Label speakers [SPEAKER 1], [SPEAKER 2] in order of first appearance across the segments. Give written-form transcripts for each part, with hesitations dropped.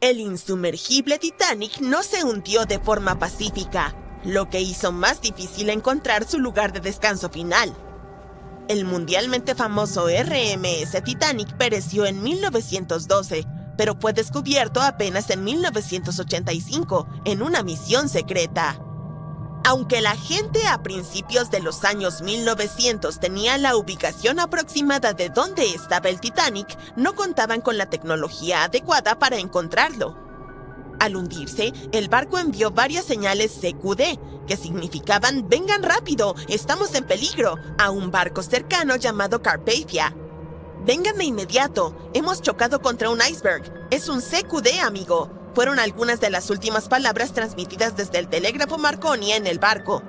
[SPEAKER 1] El insumergible Titanic no se hundió de forma pacífica, lo que hizo más difícil encontrar su lugar de descanso final. El mundialmente famoso RMS Titanic pereció en 1912, pero fue descubierto apenas en 1985 en una misión secreta. Aunque la gente a principios de los años 1900 tenía la ubicación aproximada de dónde estaba el Titanic, no contaban con la tecnología adecuada para encontrarlo. Al hundirse, el barco envió varias señales CQD, que significaban «vengan rápido, estamos en peligro», a un barco cercano llamado Carpathia. «Vengan de inmediato, hemos chocado contra un iceberg, es un CQD, amigo», fueron algunas de las últimas palabras transmitidas desde el telégrafo Marconi en el barco.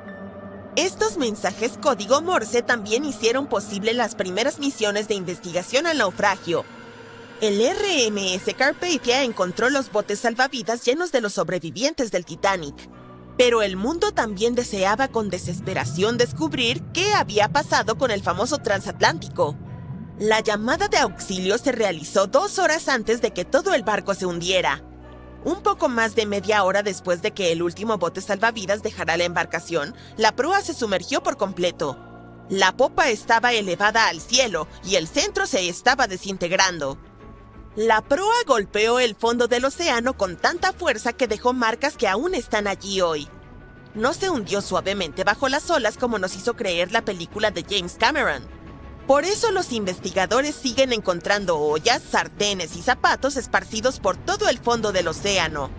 [SPEAKER 1] Estos mensajes código Morse también hicieron posible las primeras misiones de investigación al naufragio. El RMS Carpathia encontró los botes salvavidas llenos de los sobrevivientes del Titanic. Pero el mundo también deseaba con desesperación descubrir qué había pasado con el famoso transatlántico. La llamada de auxilio se realizó 2 horas antes de que todo el barco se hundiera. Un poco más de media hora después de que el último bote salvavidas dejara la embarcación, la proa se sumergió por completo. La popa estaba elevada al cielo y el centro se estaba desintegrando. La proa golpeó el fondo del océano con tanta fuerza que dejó marcas que aún están allí hoy. No se hundió suavemente bajo las olas como nos hizo creer la película de James Cameron. Por eso los investigadores siguen encontrando ollas, sartenes y zapatos esparcidos por todo el fondo del océano.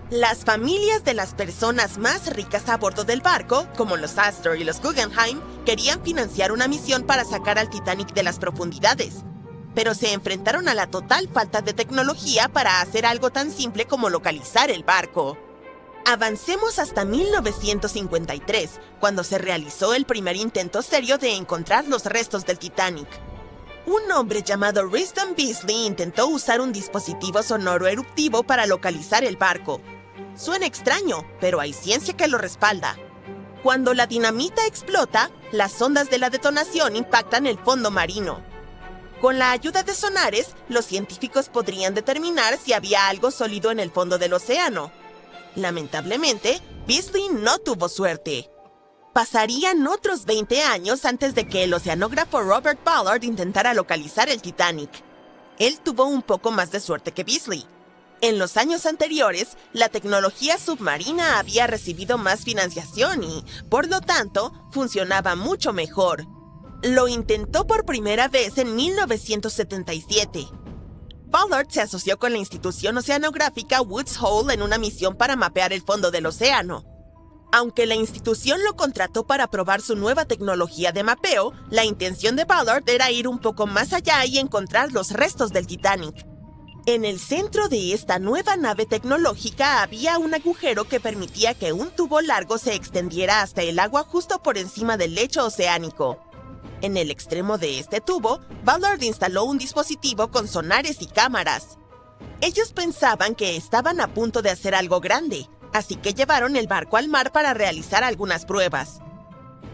[SPEAKER 1] Las familias de las personas más ricas a bordo del barco, como los Astor y los Guggenheim, querían financiar una misión para sacar al Titanic de las profundidades, pero se enfrentaron a la total falta de tecnología para hacer algo tan simple como localizar el barco. Avancemos hasta 1953, cuando se realizó el primer intento serio de encontrar los restos del Titanic. Un hombre llamado Risdon Beasley intentó usar un dispositivo sonoro eruptivo para localizar el barco. Suena extraño, pero hay ciencia que lo respalda. Cuando la dinamita explota, las ondas de la detonación impactan el fondo marino. Con la ayuda de sonares, los científicos podrían determinar si había algo sólido en el fondo del océano. Lamentablemente, Beasley no tuvo suerte. Pasarían otros 20 años antes de que el oceanógrafo Robert Ballard intentara localizar el Titanic. Él tuvo un poco más de suerte que Beasley. En los años anteriores, la tecnología submarina había recibido más financiación y, por lo tanto, funcionaba mucho mejor. Lo intentó por primera vez en 1977. Ballard se asoció con la institución oceanográfica Woods Hole en una misión para mapear el fondo del océano. Aunque la institución lo contrató para probar su nueva tecnología de mapeo, la intención de Ballard era ir un poco más allá y encontrar los restos del Titanic. En el centro de esta nueva nave tecnológica había un agujero que permitía que un tubo largo se extendiera hasta el agua justo por encima del lecho oceánico. En el extremo de este tubo, Ballard instaló un dispositivo con sonares y cámaras. Ellos pensaban que estaban a punto de hacer algo grande, así que llevaron el barco al mar para realizar algunas pruebas.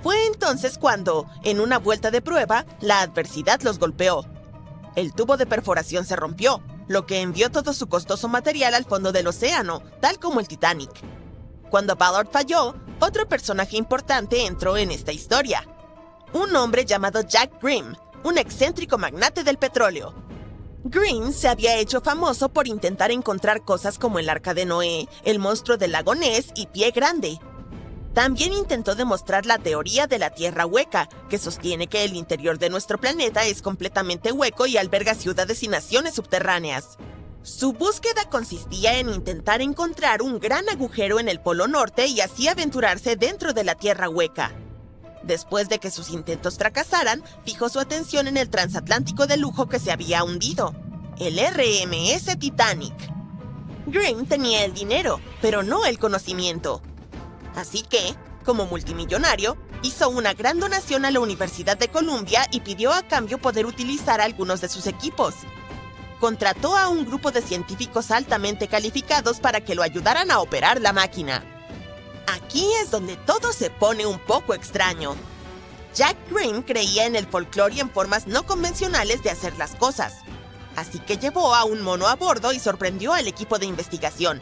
[SPEAKER 1] Fue entonces cuando, en una vuelta de prueba, la adversidad los golpeó. El tubo de perforación se rompió, lo que envió todo su costoso material al fondo del océano, tal como el Titanic. Cuando Ballard falló, otro personaje importante entró en esta historia. Un hombre llamado Jack Grimm, un excéntrico magnate del petróleo. Grimm se había hecho famoso por intentar encontrar cosas como el Arca de Noé, el monstruo del lago Ness y Pie Grande. También intentó demostrar la teoría de la Tierra hueca, que sostiene que el interior de nuestro planeta es completamente hueco y alberga ciudades y naciones subterráneas. Su búsqueda consistía en intentar encontrar un gran agujero en el Polo Norte y así aventurarse dentro de la Tierra hueca. Después de que sus intentos fracasaran, fijó su atención en el transatlántico de lujo que se había hundido, el RMS Titanic. Grimm tenía el dinero, pero no el conocimiento. Así que, como multimillonario, hizo una gran donación a la Universidad de Columbia y pidió a cambio poder utilizar algunos de sus equipos. Contrató a un grupo de científicos altamente calificados para que lo ayudaran a operar la máquina. Aquí es donde todo se pone un poco extraño. Jack Grimm creía en el folclore y en formas no convencionales de hacer las cosas. así que llevó a un mono a bordo y sorprendió al equipo de investigación.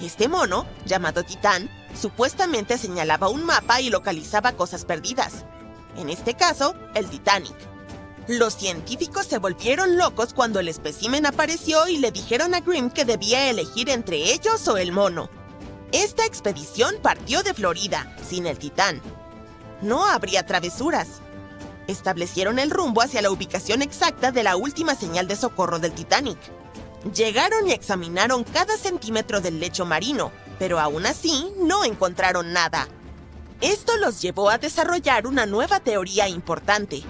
[SPEAKER 1] Este mono, llamado Titán, supuestamente señalaba un mapa y localizaba cosas perdidas. En este caso, el Titanic. Los científicos se volvieron locos cuando el espécimen apareció y le dijeron a Grimm que debía elegir entre ellos o el mono. Esta expedición partió de Florida, sin el Titán. No habría travesuras. Establecieron el rumbo hacia la ubicación exacta de la última señal de socorro del Titanic. Llegaron y examinaron cada centímetro del lecho marino, pero aún así no encontraron nada. Esto los llevó a desarrollar una nueva teoría importante.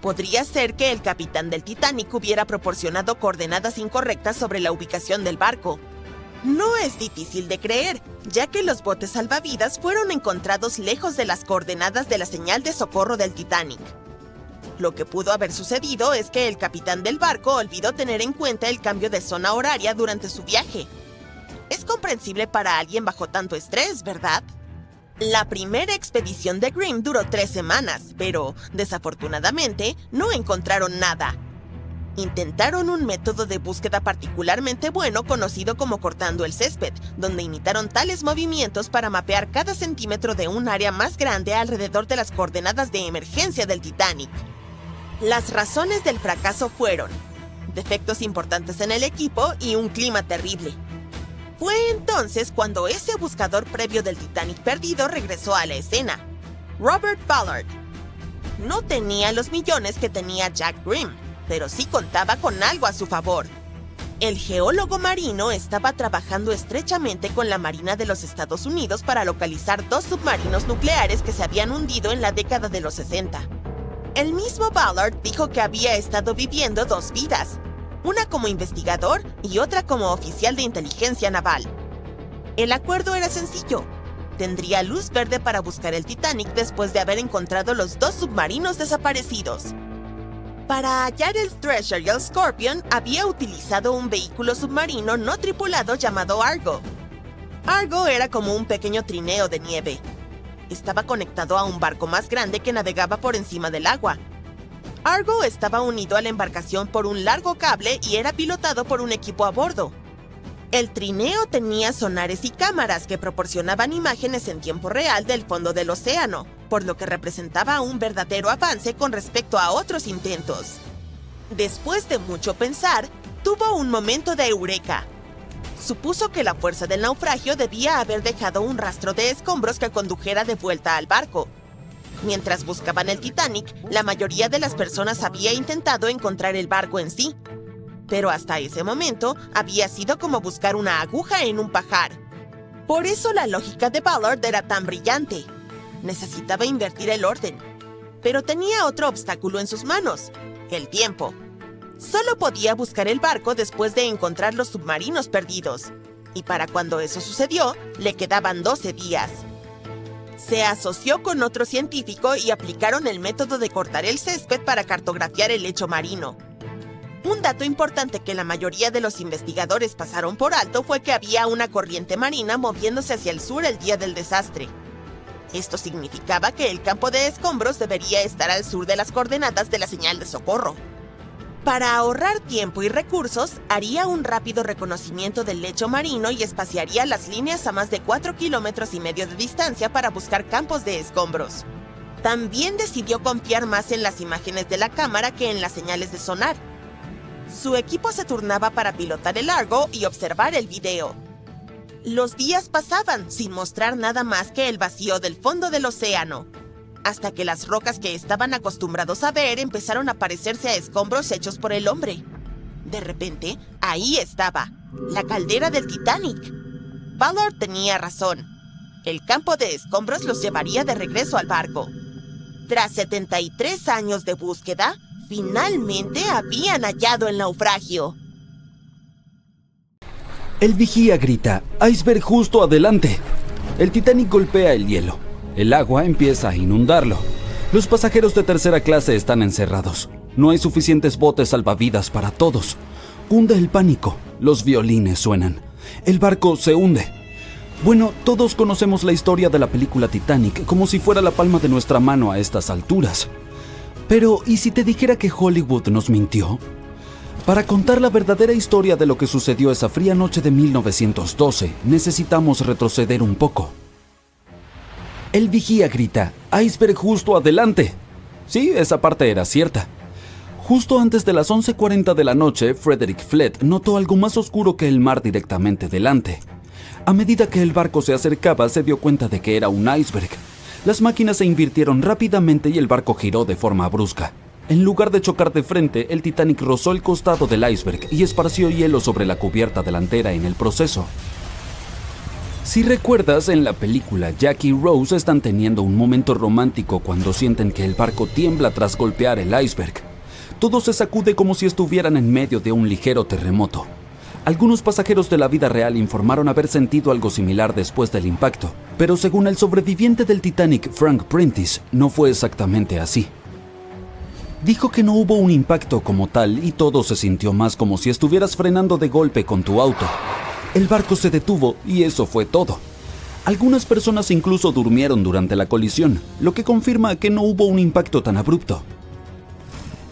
[SPEAKER 1] Podría ser que el capitán del Titanic hubiera proporcionado coordenadas incorrectas sobre la ubicación del barco. No es difícil de creer, ya que los botes salvavidas fueron encontrados lejos de las coordenadas de la señal de socorro del Titanic. Lo que pudo haber sucedido es que el capitán del barco olvidó tener en cuenta el cambio de zona horaria durante su viaje. Es comprensible para alguien bajo tanto estrés, ¿verdad? La primera expedición de Grimm duró 3 semanas, pero, desafortunadamente, no encontraron nada. Intentaron un método de búsqueda particularmente bueno conocido como cortando el césped, donde imitaron tales movimientos para mapear cada centímetro de un área más grande alrededor de las coordenadas de emergencia del Titanic. Las razones del fracaso fueron defectos importantes en el equipo y un clima terrible. Fue entonces cuando ese buscador previo del Titanic perdido regresó a la escena, Robert Ballard. No tenía los millones que tenía Jack Grimm, pero sí contaba con algo a su favor. El geólogo marino estaba trabajando estrechamente con la Marina de los Estados Unidos para localizar 2 submarinos nucleares que se habían hundido en la década de los 60. El mismo Ballard dijo que había estado viviendo 2 vidas, una como investigador y otra como oficial de inteligencia naval. El acuerdo era sencillo. Tendría luz verde para buscar el Titanic después de haber encontrado los 2 submarinos desaparecidos. Para hallar el Treasure y el Scorpion, había utilizado un vehículo submarino no tripulado llamado Argo. Argo era como un pequeño trineo de nieve. Estaba conectado a un barco más grande que navegaba por encima del agua. Argo estaba unido a la embarcación por un largo cable y era pilotado por un equipo a bordo. El trineo tenía sonares y cámaras que proporcionaban imágenes en tiempo real del fondo del océano, por lo que representaba un verdadero avance con respecto a otros intentos. Después de mucho pensar, tuvo un momento de eureka. Supuso que la fuerza del naufragio debía haber dejado un rastro de escombros que condujera de vuelta al barco. Mientras buscaban el Titanic, la mayoría de las personas había intentado encontrar el barco en sí. Pero hasta ese momento había sido como buscar una aguja en un pajar. Por eso la lógica de Ballard era tan brillante. Necesitaba invertir el orden. Pero tenía otro obstáculo en sus manos: el tiempo. Solo podía buscar el barco después de encontrar los submarinos perdidos. Y para cuando eso sucedió, le quedaban 12 días. Se asoció con otro científico y aplicaron el método de cortar el césped para cartografiar el lecho marino. Un dato importante que la mayoría de los investigadores pasaron por alto fue que había una corriente marina moviéndose hacia el sur el día del desastre. Esto significaba que el campo de escombros debería estar al sur de las coordenadas de la señal de socorro. Para ahorrar tiempo y recursos, haría un rápido reconocimiento del lecho marino y espaciaría las líneas a más de 4,5 kilómetros de distancia para buscar campos de escombros. También decidió confiar más en las imágenes de la cámara que en las señales de sonar. Su equipo se turnaba para pilotar el Argo y observar el video. Los días pasaban sin mostrar nada más que el vacío del fondo del océano, hasta que las rocas que estaban acostumbrados a ver empezaron a parecerse a escombros hechos por el hombre. De repente, ahí estaba, la caldera del Titanic. Ballard tenía razón. El campo de escombros los llevaría de regreso al barco. Tras 73 años de búsqueda, finalmente habían hallado el naufragio.
[SPEAKER 2] El vigía grita: «¡Iceberg justo adelante!». El Titanic golpea el hielo. El agua empieza a inundarlo. Los pasajeros de tercera clase están encerrados. No hay suficientes botes salvavidas para todos. Cunde el pánico. Los violines suenan. El barco se hunde. Bueno, todos conocemos la historia de la película Titanic como si fuera la palma de nuestra mano a estas alturas. Pero, ¿y si te dijera que Hollywood nos mintió? Para contar la verdadera historia de lo que sucedió esa fría noche de 1912, necesitamos retroceder un poco. El vigía grita, «¡Iceberg justo adelante!». Sí, esa parte era cierta. Justo antes de las 11:40 de la noche, Frederick Flett notó algo más oscuro que el mar directamente delante. A medida que el barco se acercaba, se dio cuenta de que era un iceberg. Las máquinas se invirtieron rápidamente y el barco giró de forma brusca. En lugar de chocar de frente, el Titanic rozó el costado del iceberg y esparció hielo sobre la cubierta delantera en el proceso. Si recuerdas, en la película, Jack y Rose están teniendo un momento romántico cuando sienten que el barco tiembla tras golpear el iceberg. Todo se sacude como si estuvieran en medio de un ligero terremoto. Algunos pasajeros de la vida real informaron haber sentido algo similar después del impacto, pero según el sobreviviente del Titanic, Frank Prentice, no fue exactamente así. Dijo que no hubo un impacto como tal y todo se sintió más como si estuvieras frenando de golpe con tu auto. El barco se detuvo y eso fue todo. Algunas personas incluso durmieron durante la colisión, lo que confirma que no hubo un impacto tan abrupto.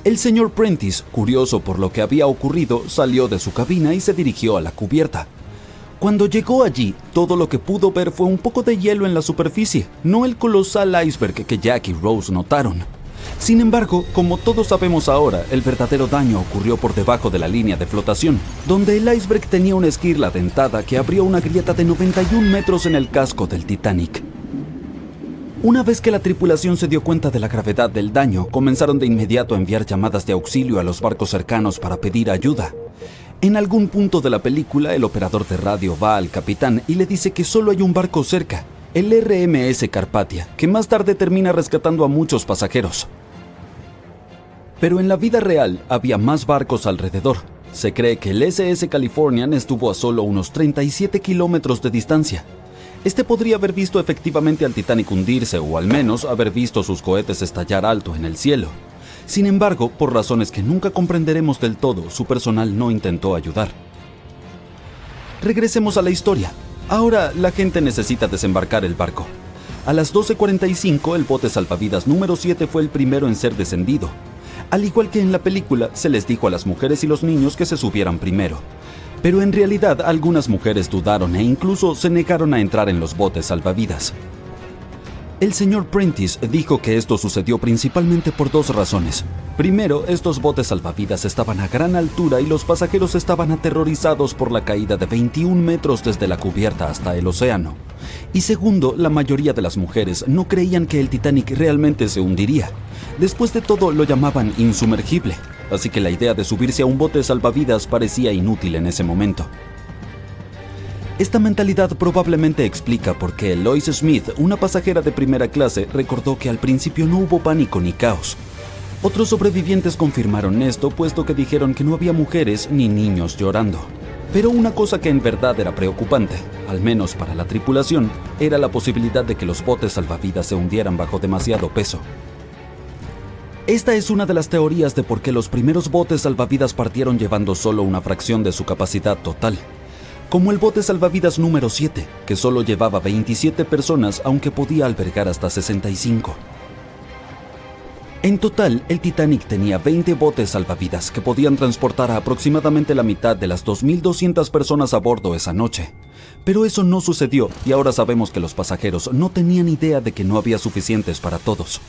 [SPEAKER 2] El señor Prentice, curioso por lo que había ocurrido, salió de su cabina y se dirigió a la cubierta. Cuando llegó allí, todo lo que pudo ver fue un poco de hielo en la superficie, no el colosal iceberg que Jack y Rose notaron. Sin embargo, como todos sabemos ahora, el verdadero daño ocurrió por debajo de la línea de flotación, donde el iceberg tenía una esquirla dentada que abrió una grieta de 91 metros en el casco del Titanic. Una vez que la tripulación se dio cuenta de la gravedad del daño, comenzaron de inmediato a enviar llamadas de auxilio a los barcos cercanos para pedir ayuda. En algún punto de la película, el operador de radio va al capitán y le dice que solo hay un barco cerca, el RMS Carpathia, que más tarde termina rescatando a muchos pasajeros. Pero en la vida real había más barcos alrededor. Se cree que el SS Californian estuvo a solo unos 37 kilómetros de distancia. Este podría haber visto efectivamente al Titanic hundirse o al menos haber visto sus cohetes estallar alto en el cielo. Sin embargo, por razones que nunca comprenderemos del todo, su personal no intentó ayudar. Regresemos a la historia. Ahora la gente necesita desembarcar el barco. A las 12:45 el bote salvavidas número 7 fue el primero en ser descendido. Al igual que en la película, se les dijo a las mujeres y los niños que se subieran primero. Pero en realidad algunas mujeres dudaron e incluso se negaron a entrar en los botes salvavidas. El señor Prentice dijo que esto sucedió principalmente por dos razones. Primero, estos botes salvavidas estaban a gran altura y los pasajeros estaban aterrorizados por la caída de 21 metros desde la cubierta hasta el océano. Y segundo, la mayoría de las mujeres no creían que el Titanic realmente se hundiría. Después de todo, lo llamaban insumergible, así que la idea de subirse a un bote salvavidas parecía inútil en ese momento. Esta mentalidad probablemente explica por qué Lois Smith, una pasajera de primera clase, recordó que al principio no hubo pánico ni caos. Otros sobrevivientes confirmaron esto, puesto que dijeron que no había mujeres ni niños llorando. Pero una cosa que en verdad era preocupante, al menos para la tripulación, era la posibilidad de que los botes salvavidas se hundieran bajo demasiado peso. Esta es una de las teorías de por qué los primeros botes salvavidas partieron llevando solo una fracción de su capacidad total. Como el bote salvavidas número 7, que solo llevaba 27 personas aunque podía albergar hasta 65. En total, el Titanic tenía 20 botes salvavidas que podían transportar a aproximadamente la mitad de las 2.200 personas a bordo esa noche. Pero eso no sucedió y ahora sabemos que los pasajeros no tenían idea de que no había suficientes para todos.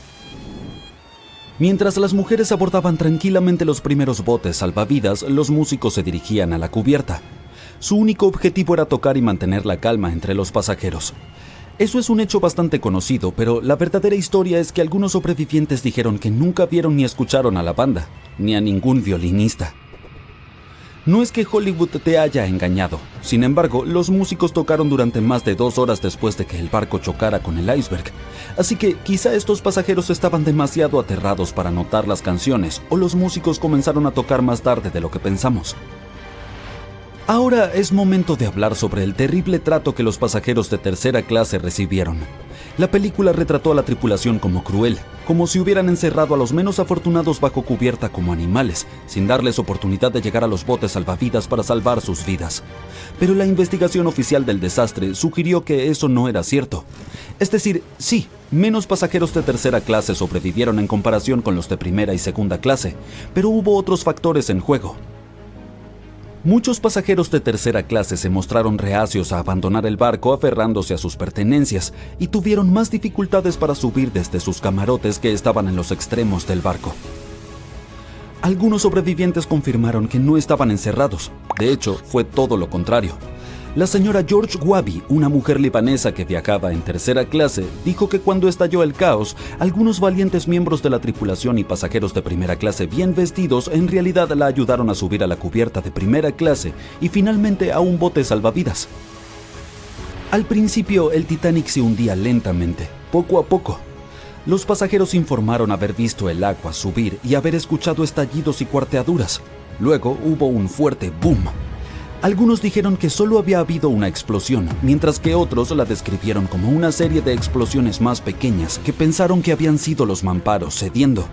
[SPEAKER 2] Mientras las mujeres abordaban tranquilamente los primeros botes salvavidas, los músicos se dirigían a la cubierta. Su único objetivo era tocar y mantener la calma entre los pasajeros. Eso es un hecho bastante conocido, pero la verdadera historia es que algunos sobrevivientes dijeron que nunca vieron ni escucharon a la banda, ni a ningún violinista. No es que Hollywood te haya engañado. Sin embargo, los músicos tocaron durante más de 2 horas después de que el barco chocara con el iceberg. Así que quizá estos pasajeros estaban demasiado aterrados para notar las canciones, o los músicos comenzaron a tocar más tarde de lo que pensamos. Ahora es momento de hablar sobre el terrible trato que los pasajeros de tercera clase recibieron. La película retrató a la tripulación como cruel, como si hubieran encerrado a los menos afortunados bajo cubierta como animales, sin darles oportunidad de llegar a los botes salvavidas para salvar sus vidas. Pero la investigación oficial del desastre sugirió que eso no era cierto. Es decir, sí, menos pasajeros de tercera clase sobrevivieron en comparación con los de primera y segunda clase, pero hubo otros factores en juego. Muchos pasajeros de tercera clase se mostraron reacios a abandonar el barco aferrándose a sus pertenencias y tuvieron más dificultades para subir desde sus camarotes que estaban en los extremos del barco. Algunos sobrevivientes confirmaron que no estaban encerrados. De hecho, fue todo lo contrario. La señora George Wabi, una mujer libanesa que viajaba en tercera clase, dijo que cuando estalló el caos, algunos valientes miembros de la tripulación y pasajeros de primera clase bien vestidos en realidad la ayudaron a subir a la cubierta de primera clase y finalmente a un bote salvavidas. Al principio, el Titanic se hundía lentamente, poco a poco. Los pasajeros informaron haber visto el agua subir y haber escuchado estallidos y cuarteaduras. Luego hubo un fuerte boom. Algunos dijeron que solo había habido una explosión, mientras que otros la describieron como una serie de explosiones más pequeñas que pensaron que habían sido los mamparos cediendo.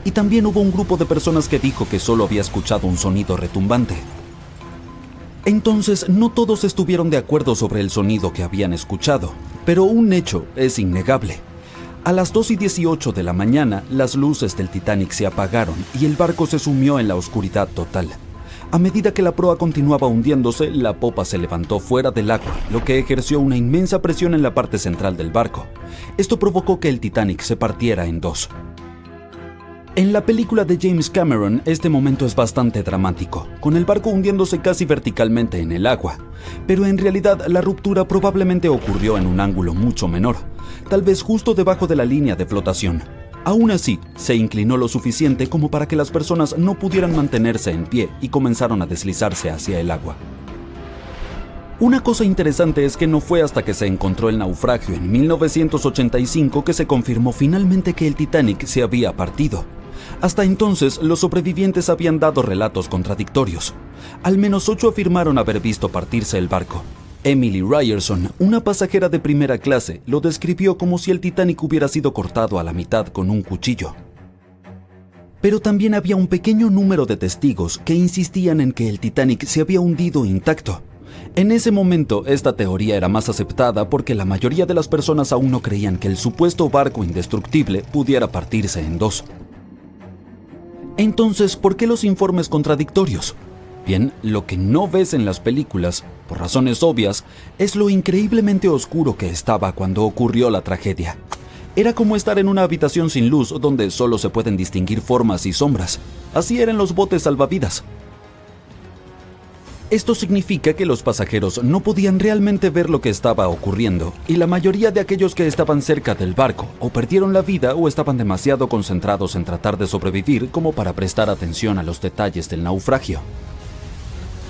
[SPEAKER 2] Y también hubo un grupo de personas que dijo que solo había escuchado un sonido retumbante. Entonces, no todos estuvieron de acuerdo sobre el sonido que habían escuchado, pero un hecho es innegable. A las 2:18 de la mañana, las luces del Titanic se apagaron y el barco se sumió en la oscuridad total. A medida que la proa continuaba hundiéndose, la popa se levantó fuera del agua, lo que ejerció una inmensa presión en la parte central del barco. Esto provocó que el Titanic se partiera en dos. En la película de James Cameron, este momento es bastante dramático, con el barco hundiéndose casi verticalmente en el agua. Pero en realidad, la ruptura probablemente ocurrió en un ángulo mucho menor, tal vez justo debajo de la línea de flotación. Aún así, se inclinó lo suficiente como para que las personas no pudieran mantenerse en pie y comenzaron a deslizarse hacia el agua. Una cosa interesante es que no fue hasta que se encontró el naufragio en 1985 que se confirmó finalmente que el Titanic se había partido. Hasta entonces, los sobrevivientes habían dado relatos contradictorios. Al menos 8 afirmaron haber visto partirse el barco. Emily Ryerson, una pasajera de primera clase, lo describió como si el Titanic hubiera sido cortado a la mitad con un cuchillo. Pero también había un pequeño número de testigos que insistían en que el Titanic se había hundido intacto. En ese momento, esta teoría era más aceptada porque la mayoría de las personas aún no creían que el supuesto barco indestructible pudiera partirse en dos. Entonces, ¿por qué los informes contradictorios? Bien, lo que no ves en las películas, por razones obvias, es lo increíblemente oscuro que estaba cuando ocurrió la tragedia. Era como estar en una habitación sin luz donde solo se pueden distinguir formas y sombras. Así eran los botes salvavidas. Esto significa que los pasajeros no podían realmente ver lo que estaba ocurriendo, y la mayoría de aquellos que estaban cerca del barco o perdieron la vida o estaban demasiado concentrados en tratar de sobrevivir como para prestar atención a los detalles del naufragio.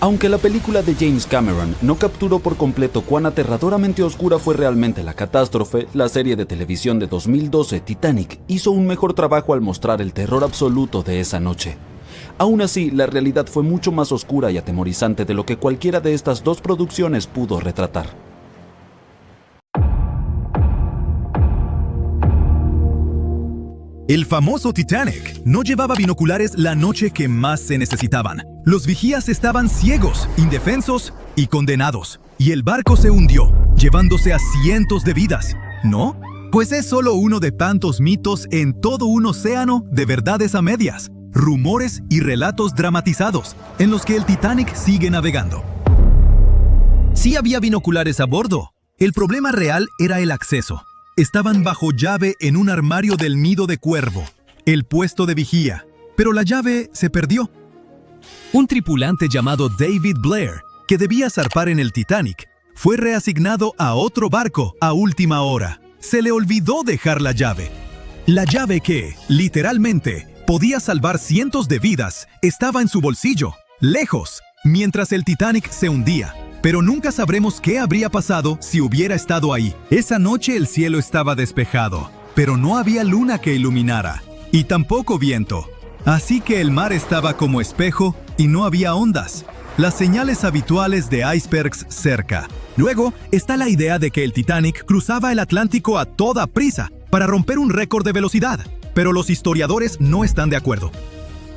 [SPEAKER 2] Aunque la película de James Cameron no capturó por completo cuán aterradoramente oscura fue realmente la catástrofe, la serie de televisión de 2012 Titanic hizo un mejor trabajo al mostrar el terror absoluto de esa noche. Aún así, la realidad fue mucho más oscura y atemorizante de lo que cualquiera de estas dos producciones pudo retratar.
[SPEAKER 3] El famoso Titanic no llevaba binoculares la noche que más se necesitaban. Los vigías estaban ciegos, indefensos y condenados. Y el barco se hundió, llevándose a cientos de vidas, ¿no? Pues es solo uno de tantos mitos en todo un océano de verdades a medias, rumores y relatos dramatizados en los que el Titanic sigue navegando. Sí había binoculares a bordo. El problema real era el acceso. Estaban bajo llave en un armario del nido de cuervo, el puesto de vigía, pero la llave se perdió. Un tripulante llamado David Blair, que debía zarpar en el Titanic, fue reasignado a otro barco a última hora. Se le olvidó dejar la llave. La llave que, literalmente, podía salvar cientos de vidas, estaba en su bolsillo, lejos, mientras el Titanic se hundía. Pero nunca sabremos qué habría pasado si hubiera estado ahí. Esa noche el cielo estaba despejado, pero no había luna que iluminara, y tampoco viento. Así que el mar estaba como espejo y no había ondas, las señales habituales de icebergs cerca. Luego está la idea de que el Titanic cruzaba el Atlántico a toda prisa para romper un récord de velocidad, pero los historiadores no están de acuerdo.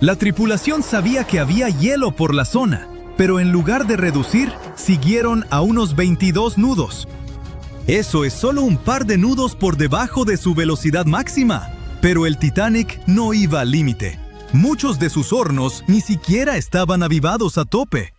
[SPEAKER 3] La tripulación sabía que había hielo por la zona, pero en lugar de reducir, siguieron a unos 22 nudos. Eso es solo un par de nudos por debajo de su velocidad máxima, pero el Titanic no iba al límite. Muchos de sus hornos ni siquiera estaban avivados a tope.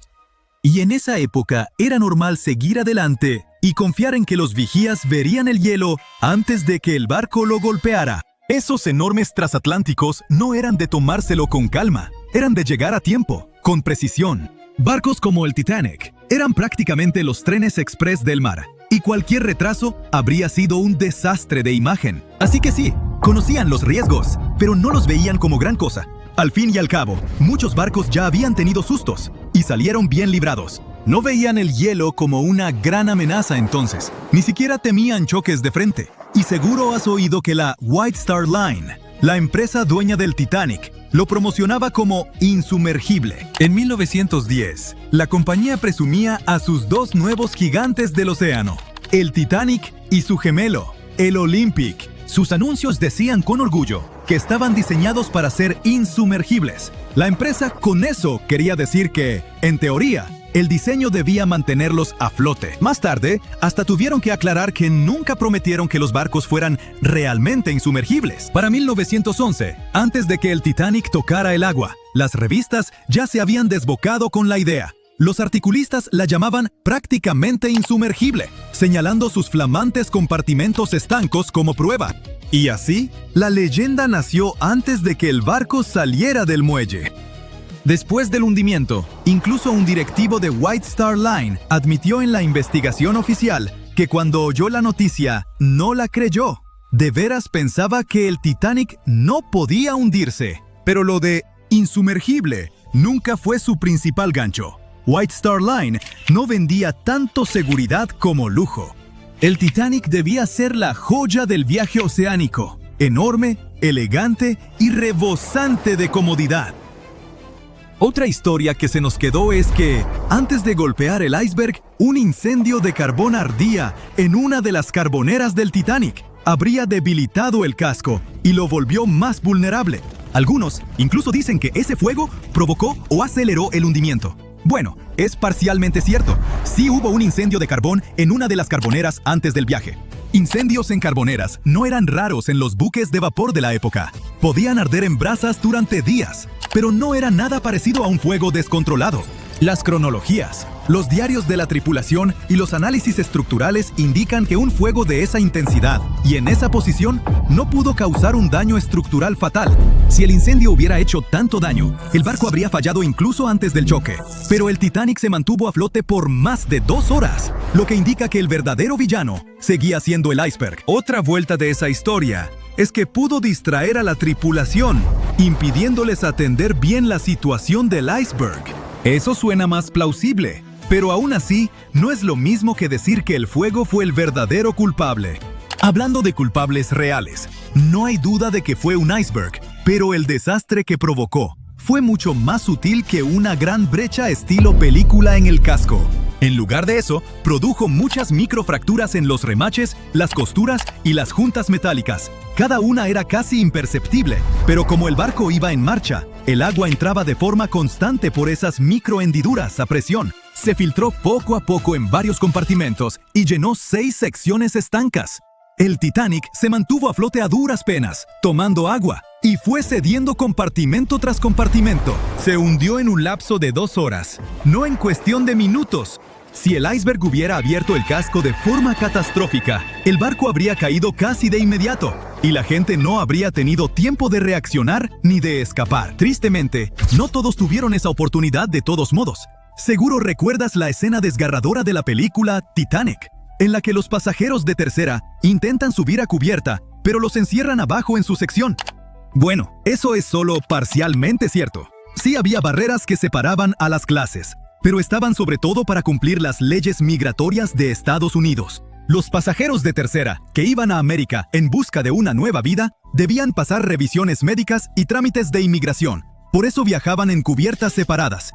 [SPEAKER 3] Y en esa época era normal seguir adelante y confiar en que los vigías verían el hielo antes de que el barco lo golpeara. Esos enormes transatlánticos no eran de tomárselo con calma, eran de llegar a tiempo, con precisión. Barcos como el Titanic eran prácticamente los trenes express del mar, y cualquier retraso habría sido un desastre de imagen. Así que sí, conocían los riesgos, pero no los veían como gran cosa. Al fin y al cabo, muchos barcos ya habían tenido sustos y salieron bien librados. No veían el hielo como una gran amenaza entonces, ni siquiera temían choques de frente. Y seguro has oído que la White Star Line, la empresa dueña del Titanic, lo promocionaba como insumergible. En 1910, la compañía presumía a sus dos nuevos gigantes del océano, el Titanic y su gemelo, el Olympic. Sus anuncios decían con orgullo que estaban diseñados para ser insumergibles. La empresa con eso quería decir que, en teoría, el diseño debía mantenerlos a flote. Más tarde, hasta tuvieron que aclarar que nunca prometieron que los barcos fueran realmente insumergibles. Para 1911, antes de que el Titanic tocara el agua, las revistas ya se habían desbocado con la idea. Los articulistas la llamaban prácticamente insumergible, señalando sus flamantes compartimentos estancos como prueba. Y así, la leyenda nació antes de que el barco saliera del muelle. Después del hundimiento, incluso un directivo de White Star Line admitió en la investigación oficial que cuando oyó la noticia, no la creyó. De veras pensaba que el Titanic no podía hundirse. Pero lo de insumergible nunca fue su principal gancho. White Star Line no vendía tanto seguridad como lujo. El Titanic debía ser la joya del viaje oceánico, enorme, elegante y rebosante de comodidad. Otra historia que se nos quedó es que, antes de golpear el iceberg, un incendio de carbón ardía en una de las carboneras del Titanic. Habría debilitado el casco y lo volvió más vulnerable. Algunos incluso dicen que ese fuego provocó o aceleró el hundimiento. Bueno, es parcialmente cierto. Sí hubo un incendio de carbón en una de las carboneras antes del viaje. Incendios en carboneras no eran raros en los buques de vapor de la época. Podían arder en brasas durante días, pero no era nada parecido a un fuego descontrolado. Las cronologías, los diarios de la tripulación y los análisis estructurales indican que un fuego de esa intensidad y en esa posición no pudo causar un daño estructural fatal. Si el incendio hubiera hecho tanto daño, el barco habría fallado incluso antes del choque. Pero el Titanic se mantuvo a flote por más de 2 horas, lo que indica que el verdadero villano seguía siendo el iceberg. Otra vuelta de esa historia es que pudo distraer a la tripulación, impidiéndoles atender bien la situación del iceberg. Eso suena más plausible, pero aún así no es lo mismo que decir que el fuego fue el verdadero culpable. Hablando de culpables reales, no hay duda de que fue un iceberg, pero el desastre que provocó fue mucho más sutil que una gran brecha estilo película en el casco. En lugar de eso, produjo muchas microfracturas en los remaches, las costuras y las juntas metálicas. Cada una era casi imperceptible, pero como el barco iba en marcha, el agua entraba de forma constante por esas microhendiduras a presión. Se filtró poco a poco en varios compartimentos y llenó 6 secciones estancas. El Titanic se mantuvo a flote a duras penas, tomando agua, y fue cediendo compartimento tras compartimento. Se hundió en un lapso de 2 horas, no en cuestión de minutos. Si el iceberg hubiera abierto el casco de forma catastrófica, el barco habría caído casi de inmediato, y la gente no habría tenido tiempo de reaccionar ni de escapar. Tristemente, no todos tuvieron esa oportunidad de todos modos. Seguro recuerdas la escena desgarradora de la película Titanic, en la que los pasajeros de tercera intentan subir a cubierta, pero los encierran abajo en su sección. Bueno, eso es solo parcialmente cierto. Sí había barreras que separaban a las clases, pero estaban sobre todo para cumplir las leyes migratorias de Estados Unidos. Los pasajeros de tercera, que iban a América en busca de una nueva vida, debían pasar revisiones médicas y trámites de inmigración. Por eso viajaban en cubiertas separadas.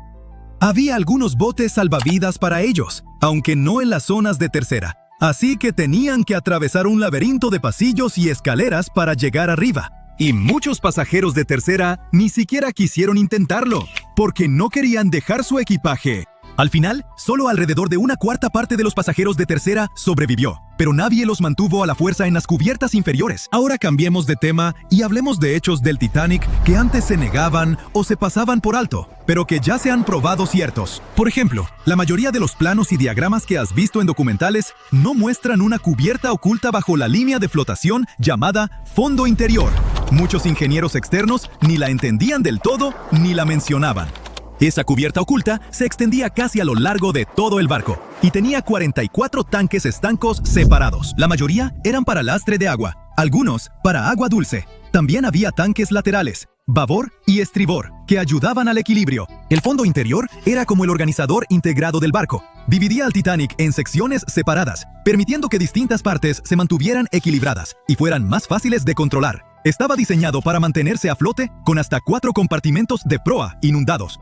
[SPEAKER 3] Había algunos botes salvavidas para ellos, aunque no en las zonas de tercera. Así que tenían que atravesar un laberinto de pasillos y escaleras para llegar arriba. Y muchos pasajeros de tercera ni siquiera quisieron intentarlo, porque no querían dejar su equipaje. Al final, solo alrededor de 1/4 parte de los pasajeros de tercera sobrevivió. pero nadie los mantuvo a la fuerza en las cubiertas inferiores. Ahora cambiemos de tema y hablemos de hechos del Titanic que antes se negaban o se pasaban por alto, pero que ya se han probado ciertos. Por ejemplo, la mayoría de los planos y diagramas que has visto en documentales no muestran una cubierta oculta bajo la línea de flotación llamada fondo interior. Muchos ingenieros externos ni la entendían del todo ni la mencionaban. Esa cubierta oculta se extendía casi a lo largo de todo el barco y tenía 44 tanques estancos separados. La mayoría eran para lastre de agua, algunos para agua dulce. También había tanques laterales, babor y estribor, que ayudaban al equilibrio. El fondo interior era como el organizador integrado del barco. Dividía al Titanic en secciones separadas, permitiendo que distintas partes se mantuvieran equilibradas y fueran más fáciles de controlar. Estaba diseñado para mantenerse a flote con hasta 4 compartimentos de proa inundados.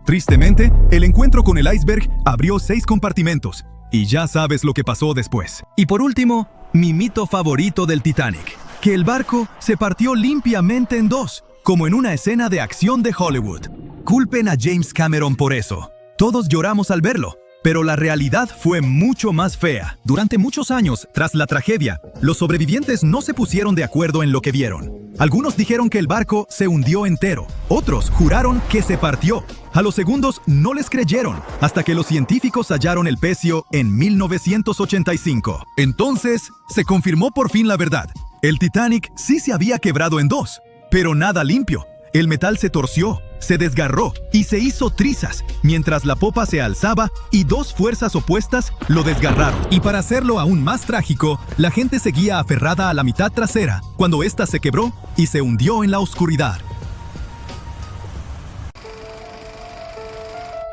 [SPEAKER 3] Tristemente, el encuentro con el iceberg abrió 6 compartimentos, y ya sabes lo que pasó después. Y por último, mi mito favorito del Titanic, que el barco se partió limpiamente en 2, como en una escena de acción de Hollywood. Culpen a James Cameron por eso. Todos lloramos al verlo, pero la realidad fue mucho más fea. Durante muchos años, tras la tragedia, los sobrevivientes no se pusieron de acuerdo en lo que vieron. Algunos dijeron que el barco se hundió entero, otros juraron que se partió. A los segundos no les creyeron, hasta que los científicos hallaron el pecio en 1985. Entonces, se confirmó por fin la verdad. El Titanic sí se había quebrado en 2, pero nada limpio. El metal se torció, se desgarró y se hizo trizas, mientras la popa se alzaba y 2 fuerzas opuestas lo desgarraron. Y para hacerlo aún más trágico, la gente seguía aferrada a la mitad trasera, cuando ésta se quebró y se hundió en la oscuridad.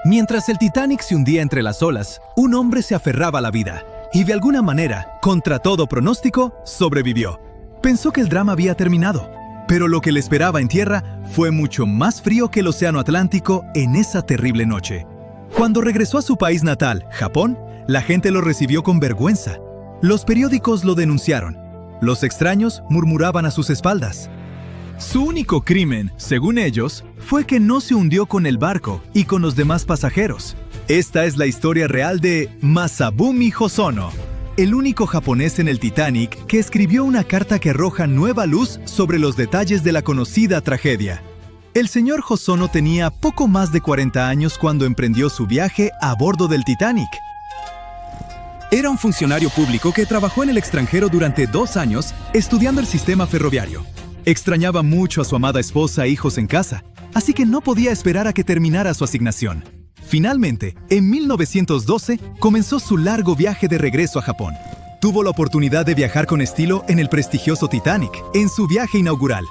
[SPEAKER 3] Mientras el Titanic se hundía entre las olas, un hombre se aferraba a la vida y de alguna manera, contra todo pronóstico, sobrevivió. Pensó que el drama había terminado, pero lo que le esperaba en tierra fue mucho más frío que el océano Atlántico en esa terrible noche. Cuando regresó a su país natal, Japón, la gente lo recibió con vergüenza. Los periódicos lo denunciaron. Los extraños murmuraban a sus espaldas. Su único crimen, según ellos, fue que no se hundió con el barco y con los demás pasajeros. Esta es la historia real de Masabumi Hosono, el único japonés en el Titanic que escribió una carta que arroja nueva luz sobre los detalles de la conocida tragedia. El señor Hosono tenía poco más de 40 años cuando emprendió su viaje a bordo del Titanic. Era un funcionario público que trabajó en el extranjero durante 2 años estudiando el sistema ferroviario. Extrañaba mucho a su amada esposa e hijos en casa, así que no podía esperar a que terminara su asignación. Finalmente, en 1912, comenzó su largo viaje de regreso a Japón. Tuvo la oportunidad de viajar con estilo en el prestigioso Titanic, en su viaje inaugural.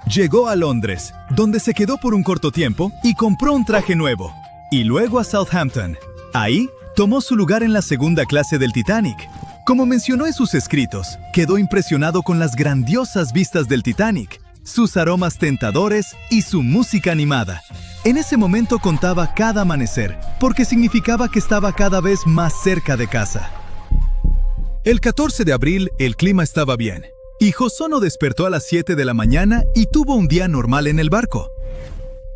[SPEAKER 3] Llegó a Londres, donde se quedó por un corto tiempo y compró un traje nuevo. Y luego a Southampton. Ahí, tomó su lugar en la segunda clase del Titanic. Como mencionó en sus escritos, quedó impresionado con las grandiosas vistas del Titanic, sus aromas tentadores y su música animada. En ese momento contaba cada amanecer, porque significaba que estaba cada vez más cerca de casa. El 14 de abril, el clima estaba bien, y Hosono despertó a las 7 de la mañana y tuvo un día normal en el barco.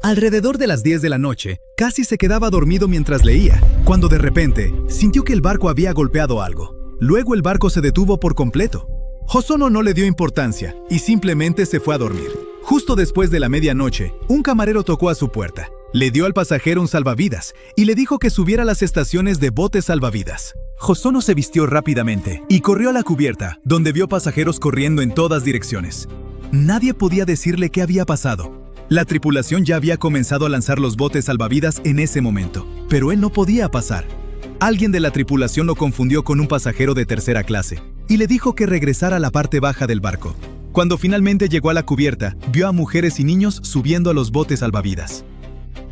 [SPEAKER 3] Alrededor de las 10 de la noche, casi se quedaba dormido mientras leía, cuando de repente sintió que el barco había golpeado algo. Luego el barco se detuvo por completo. Hosono no le dio importancia y simplemente se fue a dormir. Justo después de la medianoche, un camarero tocó a su puerta. Le dio al pasajero un salvavidas y le dijo que subiera a las estaciones de botes salvavidas. Hosono se vistió rápidamente y corrió a la cubierta, donde vio pasajeros corriendo en todas direcciones. Nadie podía decirle qué había pasado. La tripulación ya había comenzado a lanzar los botes salvavidas en ese momento, pero él no podía pasar. Alguien de la tripulación lo confundió con un pasajero de tercera clase y le dijo que regresara a la parte baja del barco. Cuando finalmente llegó a la cubierta, vio a mujeres y niños subiendo a los botes salvavidas.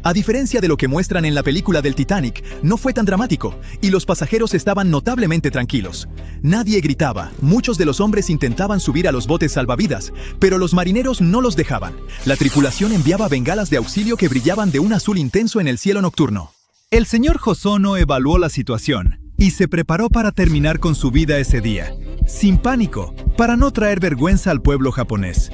[SPEAKER 3] A diferencia de lo que muestran en la película del Titanic, no fue tan dramático y los pasajeros estaban notablemente tranquilos. Nadie gritaba, muchos de los hombres intentaban subir a los botes salvavidas, pero los marineros no los dejaban. La tripulación enviaba bengalas de auxilio que brillaban de un azul intenso en el cielo nocturno. El señor Hosono evaluó la situación y se preparó para terminar con su vida ese día, sin pánico, para no traer vergüenza al pueblo japonés.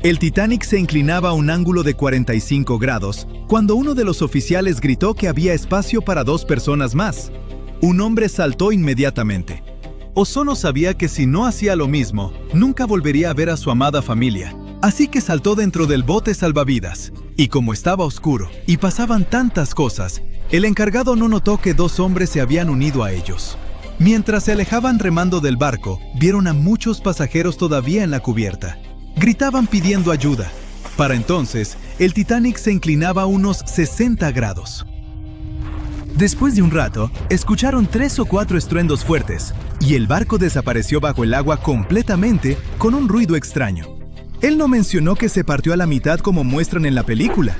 [SPEAKER 3] El Titanic se inclinaba a un ángulo de 45 grados cuando uno de los oficiales gritó que había espacio para 2 personas más. Un hombre saltó inmediatamente. Ozono sabía que si no hacía lo mismo, nunca volvería a ver a su amada familia. Así que saltó dentro del bote salvavidas. Y como estaba oscuro y pasaban tantas cosas, el encargado no notó que dos hombres se habían unido a ellos. Mientras se alejaban remando del barco, vieron a muchos pasajeros todavía en la cubierta. Gritaban pidiendo ayuda. Para entonces, el Titanic se inclinaba a unos 60 grados. Después de un rato, escucharon 3 o 4 estruendos fuertes, y el barco desapareció bajo el agua completamente con un ruido extraño. Él no mencionó que se partió a la mitad como muestran en la película.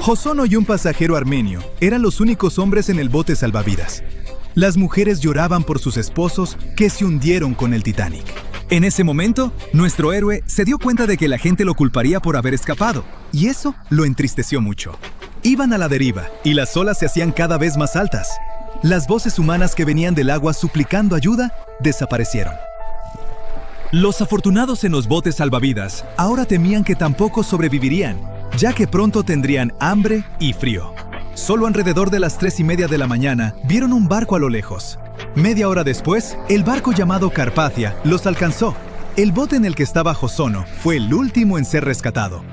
[SPEAKER 3] Ozono y un pasajero armenio eran los únicos hombres en el bote salvavidas. Las mujeres lloraban por sus esposos que se hundieron con el Titanic. En ese momento, nuestro héroe se dio cuenta de que la gente lo culparía por haber escapado, y eso lo entristeció mucho. Iban a la deriva, y las olas se hacían cada vez más altas. Las voces humanas que venían del agua suplicando ayuda desaparecieron. Los afortunados en los botes salvavidas ahora temían que tampoco sobrevivirían, ya que pronto tendrían hambre y frío. Solo alrededor de las 3:30 de la mañana vieron un barco a lo lejos. Media hora después, el barco llamado Carpathia los alcanzó. El bote en el que estaba Ozono fue el último en ser rescatado.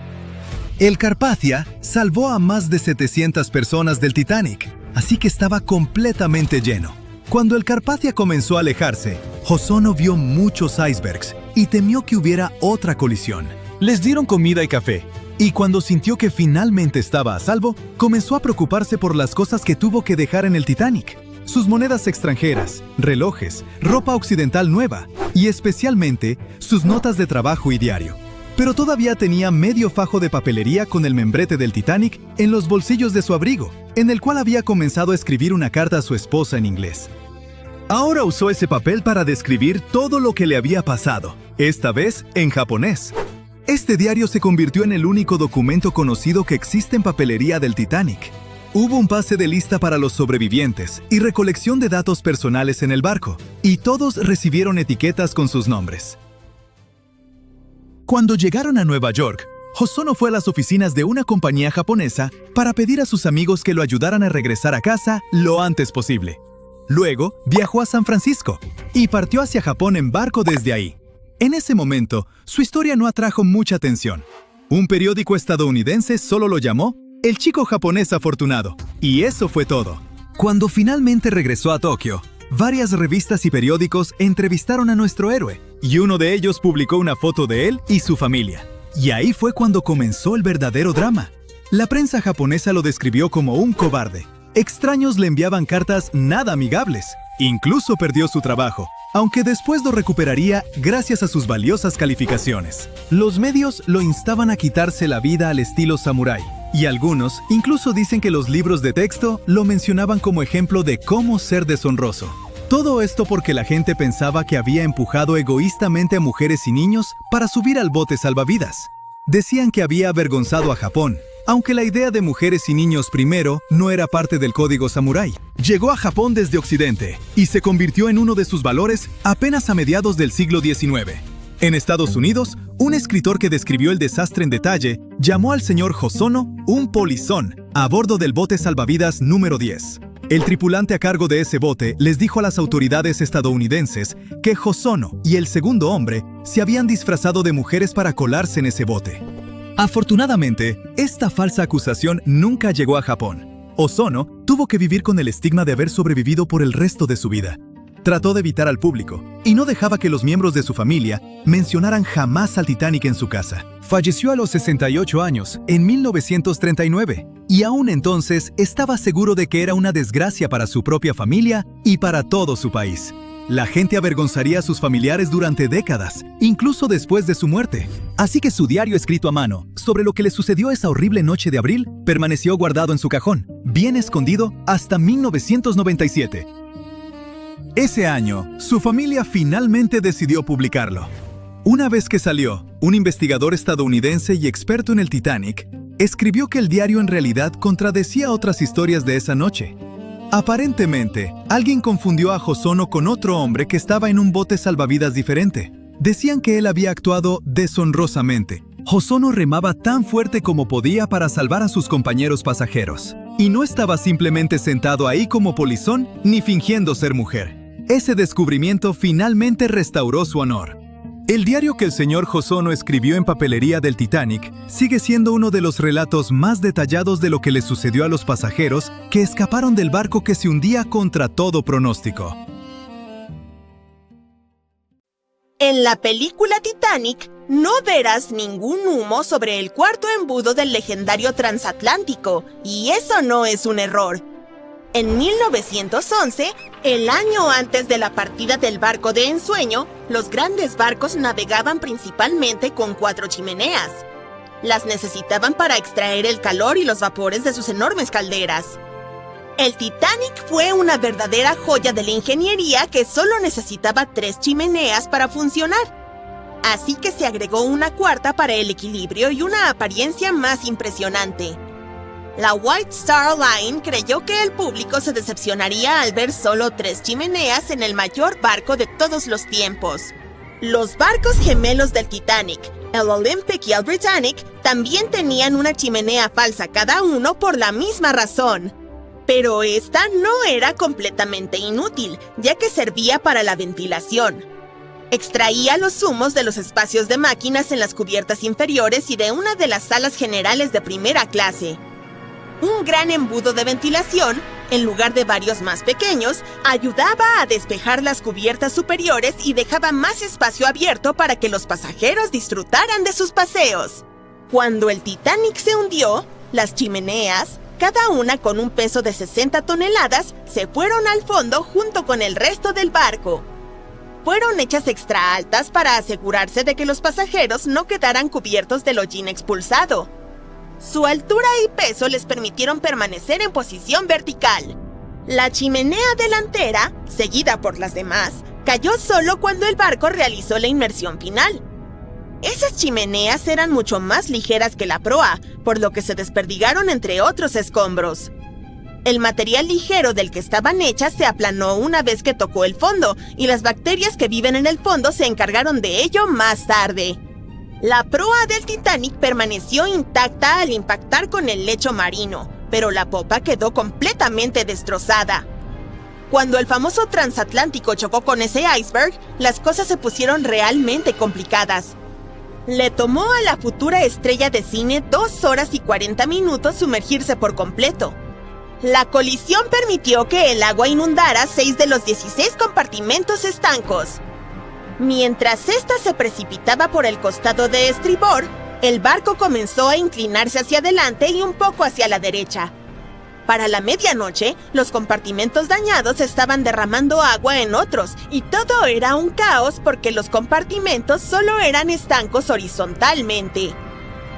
[SPEAKER 3] El Carpathia salvó a más de 700 personas del Titanic, así que estaba completamente lleno. Cuando el Carpathia comenzó a alejarse, Ozono vio muchos icebergs y temió que hubiera otra colisión. Les dieron comida y café, y cuando sintió que finalmente estaba a salvo, comenzó a preocuparse por las cosas que tuvo que dejar en el Titanic. Sus monedas extranjeras, relojes, ropa occidental nueva y especialmente sus notas de trabajo y diario. Pero todavía tenía medio fajo de papelería con el membrete del Titanic en los bolsillos de su abrigo, en el cual había comenzado a escribir una carta a su esposa en inglés. Ahora usó ese papel para describir todo lo que le había pasado, esta vez en japonés. Este diario se convirtió en el único documento conocido que existe en papelería del Titanic. Hubo un pase de lista para los sobrevivientes y recolección de datos personales en el barco, y todos recibieron etiquetas con sus nombres. Cuando llegaron a Nueva York, Ozono fue a las oficinas de una compañía japonesa para pedir a sus amigos que lo ayudaran a regresar a casa lo antes posible. Luego, viajó a San Francisco y partió hacia Japón en barco desde ahí. En ese momento, su historia no atrajo mucha atención. Un periódico estadounidense solo lo llamó "el chico japonés afortunado", y eso fue todo. Cuando finalmente regresó a Tokio, varias revistas y periódicos entrevistaron a nuestro héroe, y uno de ellos publicó una foto de él y su familia. Y ahí fue cuando comenzó el verdadero drama. La prensa japonesa lo describió como un cobarde. Extraños le enviaban cartas nada amigables. Incluso perdió su trabajo, aunque después lo recuperaría gracias a sus valiosas calificaciones. Los medios lo instaban a quitarse la vida al estilo samurái, y algunos incluso dicen que los libros de texto lo mencionaban como ejemplo de cómo ser deshonroso. Todo esto porque la gente pensaba que había empujado egoístamente a mujeres y niños para subir al bote salvavidas. Decían que había avergonzado a Japón, aunque la idea de mujeres y niños primero no era parte del código samurái. Llegó a Japón desde Occidente y se convirtió en uno de sus valores apenas a mediados del siglo XIX. En Estados Unidos, un escritor que describió el desastre en detalle llamó al señor Ozono un polizón a bordo del bote salvavidas número 10. El tripulante a cargo de ese bote les dijo a las autoridades estadounidenses que Ozono y el segundo hombre se habían disfrazado de mujeres para colarse en ese bote. Afortunadamente, esta falsa acusación nunca llegó a Japón. Ozono tuvo que vivir con el estigma de haber sobrevivido por el resto de su vida. Trató de evitar al público y no dejaba que los miembros de su familia mencionaran jamás al Titanic en su casa. Falleció a los 68 años, en 1939, y aún entonces estaba seguro de que era una desgracia para su propia familia y para todo su país. La gente avergonzaría a sus familiares durante décadas, incluso después de su muerte. Así que su diario escrito a mano sobre lo que le sucedió esa horrible noche de abril permaneció guardado en su cajón, bien escondido hasta 1997. Ese año, su familia finalmente decidió publicarlo. Una vez que salió, un investigador estadounidense y experto en el Titanic escribió que el diario en realidad contradecía otras historias de esa noche. Aparentemente, alguien confundió a Ozono con otro hombre que estaba en un bote salvavidas diferente. Decían que él había actuado deshonrosamente. Ozono remaba tan fuerte como podía para salvar a sus compañeros pasajeros. Y no estaba simplemente sentado ahí como polizón ni fingiendo ser mujer. Ese descubrimiento finalmente restauró su honor. El diario que el señor Hosono escribió en papelería del Titanic sigue siendo uno de los relatos más detallados de lo que le sucedió a los pasajeros que escaparon del barco que se hundía contra todo pronóstico.
[SPEAKER 1] En la película Titanic, no verás ningún humo sobre el cuarto embudo del legendario transatlántico, y eso no es un error. En 1911, el año antes de la partida del barco de ensueño, los grandes barcos navegaban principalmente con 4 chimeneas. Las necesitaban para extraer el calor y los vapores de sus enormes calderas. El Titanic fue una verdadera joya de la ingeniería que solo necesitaba 3 chimeneas para funcionar. Así que se agregó una cuarta para el equilibrio y una apariencia más impresionante. La White Star Line creyó que el público se decepcionaría al ver solo 3 chimeneas en el mayor barco de todos los tiempos. Los barcos gemelos del Titanic, el Olympic y el Britannic, también tenían una chimenea falsa cada uno por la misma razón. Pero esta no era completamente inútil, ya que servía para la ventilación. Extraía los humos de los espacios de máquinas en las cubiertas inferiores y de una de las salas generales de primera clase. Un gran embudo de ventilación, en lugar de varios más pequeños, ayudaba a despejar las cubiertas superiores y dejaba más espacio abierto para que los pasajeros disfrutaran de sus paseos. Cuando el Titanic se hundió, las chimeneas, cada una con un peso de 60 toneladas, se fueron al fondo junto con el resto del barco. Fueron hechas extra altas para asegurarse de que los pasajeros no quedaran cubiertos del hollín expulsado. Su altura y peso les permitieron permanecer en posición vertical. La chimenea delantera, seguida por las demás, cayó solo cuando el barco realizó la inmersión final. Esas chimeneas eran mucho más ligeras que la proa, por lo que se desperdigaron entre otros escombros. El material ligero del que estaban hechas se aplanó una vez que tocó el fondo, y las bacterias que viven en el fondo se encargaron de ello más tarde. La proa del Titanic permaneció intacta al impactar con el lecho marino, pero la popa quedó completamente destrozada. Cuando el famoso transatlántico chocó con ese iceberg, las cosas se pusieron realmente complicadas. Le tomó a la futura estrella de cine 2 horas y 40 minutos sumergirse por completo. La colisión permitió que el agua inundara 6 de los 16 compartimentos estancos. Mientras ésta se precipitaba por el costado de estribor, el barco comenzó a inclinarse hacia adelante y un poco hacia la derecha. Para la medianoche, los compartimentos dañados estaban derramando agua en otros, y todo era un caos porque los compartimentos solo eran estancos horizontalmente.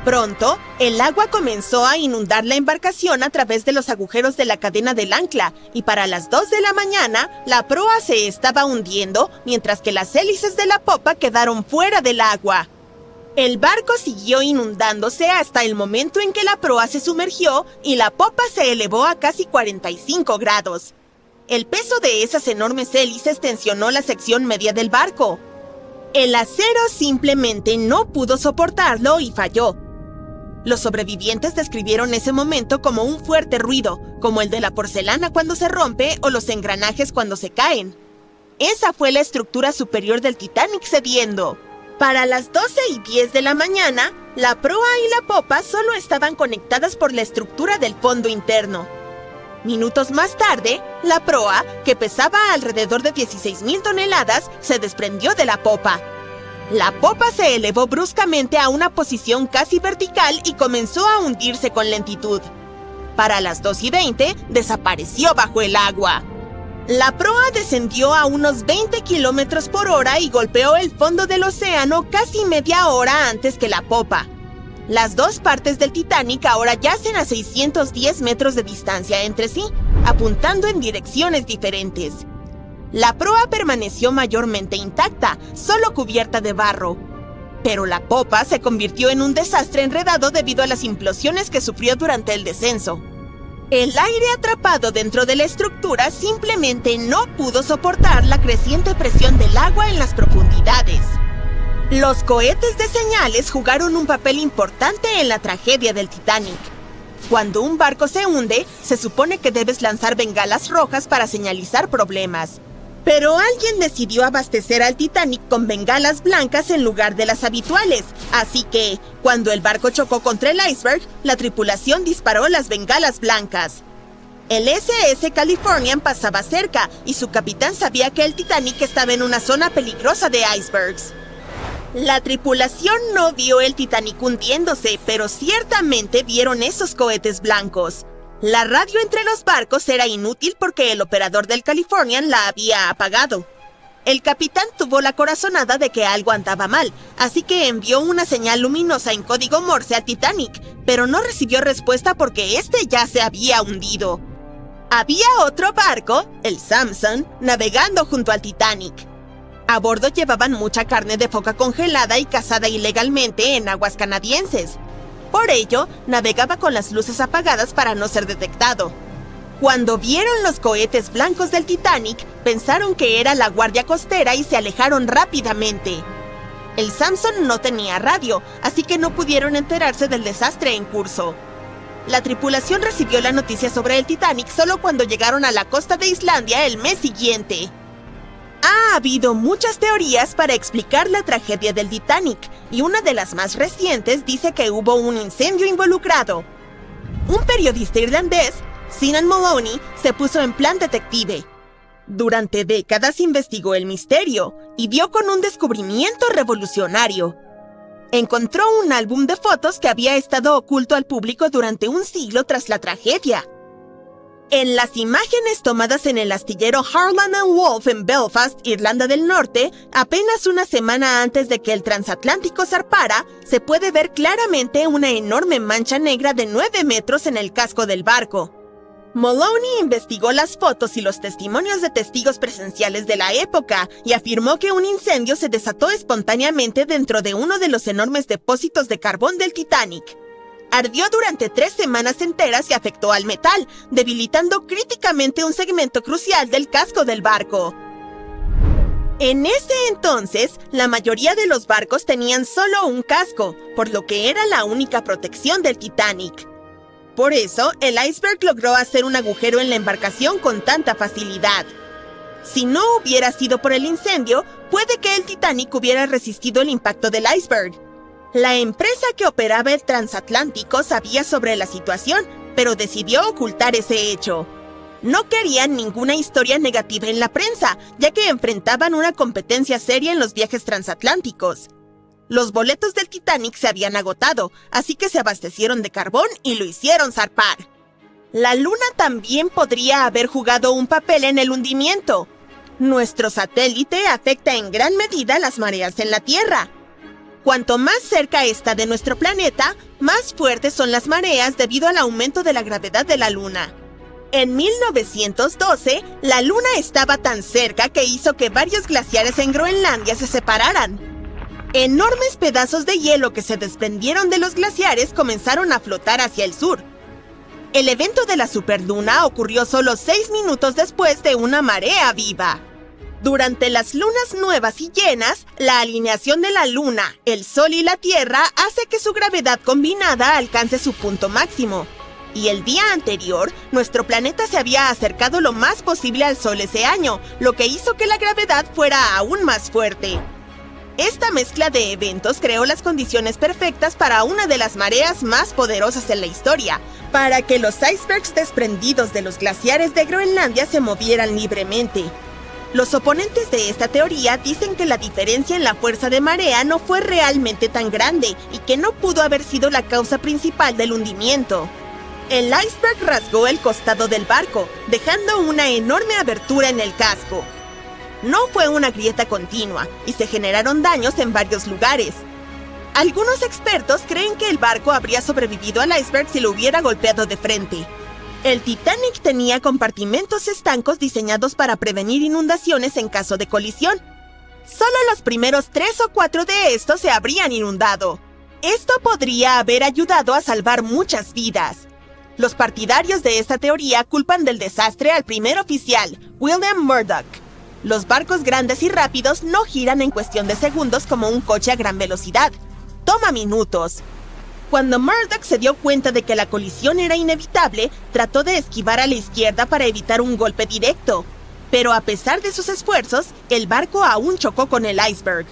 [SPEAKER 1] Pronto, el agua comenzó a inundar la embarcación a través de los agujeros de la cadena del ancla, y para las 2 de la mañana, la proa se estaba hundiendo, mientras que las hélices de la popa quedaron fuera del agua. El barco siguió inundándose hasta el momento en que la proa se sumergió y la popa se elevó a casi 45 grados. El peso de esas enormes hélices tensionó la sección media del barco. El acero simplemente no pudo soportarlo y falló. Los sobrevivientes describieron ese momento como un fuerte ruido, como el de la porcelana cuando se rompe o los engranajes cuando se caen. Esa fue la estructura superior del Titanic cediendo. Para las 12:10 de la mañana, la proa y la popa solo estaban conectadas por la estructura del fondo interno. Minutos más tarde, la proa, que pesaba alrededor de 16,000 toneladas, se desprendió de la popa. La popa se elevó bruscamente a una posición casi vertical y comenzó a hundirse con lentitud. Para las 2:20, desapareció bajo el agua. La proa descendió a unos 20 kilómetros por hora y golpeó el fondo del océano casi media hora antes que la popa. Las dos partes del Titanic ahora yacen a 610 metros de distancia entre sí, apuntando en direcciones diferentes. La proa permaneció mayormente intacta, solo cubierta de barro. Pero la popa se convirtió en un desastre enredado debido a las implosiones que sufrió durante el descenso. El aire atrapado dentro de la estructura simplemente no pudo soportar la creciente presión del agua en las profundidades. Los cohetes de señales jugaron un papel importante en la tragedia del Titanic. Cuando un barco se hunde, se supone que debes lanzar bengalas rojas para señalizar problemas. Pero alguien decidió abastecer al Titanic con bengalas blancas en lugar de las habituales, así que, cuando el barco chocó contra el iceberg, la tripulación disparó las bengalas blancas. El SS Californian pasaba cerca y su capitán sabía que el Titanic estaba en una zona peligrosa de icebergs. La tripulación no vio el Titanic hundiéndose, pero ciertamente vieron esos cohetes blancos. La radio entre los barcos era inútil porque el operador del Californian la había apagado. El capitán tuvo la corazonada de que algo andaba mal, así que envió una señal luminosa en código Morse al Titanic, pero no recibió respuesta porque este ya se había hundido. Había otro barco, el Samson, navegando junto al Titanic. A bordo llevaban mucha carne de foca congelada y cazada ilegalmente en aguas canadienses. Por ello, navegaba con las luces apagadas para no ser detectado. Cuando vieron los cohetes blancos del Titanic, pensaron que era la guardia costera y se alejaron rápidamente. El Samson no tenía radio, así que no pudieron enterarse del desastre en curso. La tripulación recibió la noticia sobre el Titanic solo cuando llegaron a la costa de Islandia el mes siguiente. Ha habido muchas teorías para explicar la tragedia del Titanic, y una de las más recientes dice que hubo un incendio involucrado. Un periodista irlandés, Sinan Moloney, se puso en plan detective. Durante décadas investigó el misterio y dio con un descubrimiento revolucionario. Encontró un álbum de fotos que había estado oculto al público durante un siglo tras la tragedia. En las imágenes tomadas en el astillero Harland & Wolff en Belfast, Irlanda del Norte, apenas una semana antes de que el transatlántico zarpara, se puede ver claramente una enorme mancha negra de 9 metros en el casco del barco. Moloney investigó las fotos y los testimonios de testigos presenciales de la época y afirmó que un incendio se desató espontáneamente dentro de uno de los enormes depósitos de carbón del Titanic. Ardió durante 3 semanas enteras y afectó al metal, debilitando críticamente un segmento crucial del casco del barco. En ese entonces, la mayoría de los barcos tenían solo un casco, por lo que era la única protección del Titanic. Por eso, el iceberg logró hacer un agujero en la embarcación con tanta facilidad. Si no hubiera sido por el incendio, puede que el Titanic hubiera resistido el impacto del iceberg. La empresa que operaba el transatlántico sabía sobre la situación, pero decidió ocultar ese hecho. No querían ninguna historia negativa en la prensa, ya que enfrentaban una competencia seria en los viajes transatlánticos. Los boletos del Titanic se habían agotado, así que se abastecieron de carbón y lo hicieron zarpar. La Luna también podría haber jugado un papel en el hundimiento. Nuestro satélite afecta en gran medida las mareas en la Tierra. Cuanto más cerca está de nuestro planeta, más fuertes son las mareas debido al aumento de la gravedad de la Luna. En 1912, la Luna estaba tan cerca que hizo que varios glaciares en Groenlandia se separaran. Enormes pedazos de hielo que se desprendieron de los glaciares comenzaron a flotar hacia el sur. El evento de la superluna ocurrió solo 6 minutos después de una marea viva. Durante las lunas nuevas y llenas, la alineación de la Luna, el Sol y la Tierra hace que su gravedad combinada alcance su punto máximo. Y el día anterior, nuestro planeta se había acercado lo más posible al Sol ese año, lo que hizo que la gravedad fuera aún más fuerte. Esta mezcla de eventos creó las condiciones perfectas para una de las mareas más poderosas en la historia, para que los icebergs desprendidos de los glaciares de Groenlandia se movieran libremente. Los oponentes de esta teoría dicen que la diferencia en la fuerza de marea no fue realmente tan grande y que no pudo haber sido la causa principal del hundimiento. El iceberg rasgó el costado del barco, dejando una enorme abertura en el casco. No fue una grieta continua y se generaron daños en varios lugares. Algunos expertos creen que el barco habría sobrevivido al iceberg si lo hubiera golpeado de frente. El Titanic tenía compartimentos estancos diseñados para prevenir inundaciones en caso de colisión. Solo los primeros 3 o 4 de estos se habrían inundado. Esto podría haber ayudado a salvar muchas vidas. Los partidarios de esta teoría culpan del desastre al primer oficial, William Murdoch. Los barcos grandes y rápidos no giran en cuestión de segundos como un coche a gran velocidad. Toma minutos. Cuando Murdoch se dio cuenta de que la colisión era inevitable, trató de esquivar a la izquierda para evitar un golpe directo. Pero a pesar de sus esfuerzos, el barco aún chocó con el iceberg.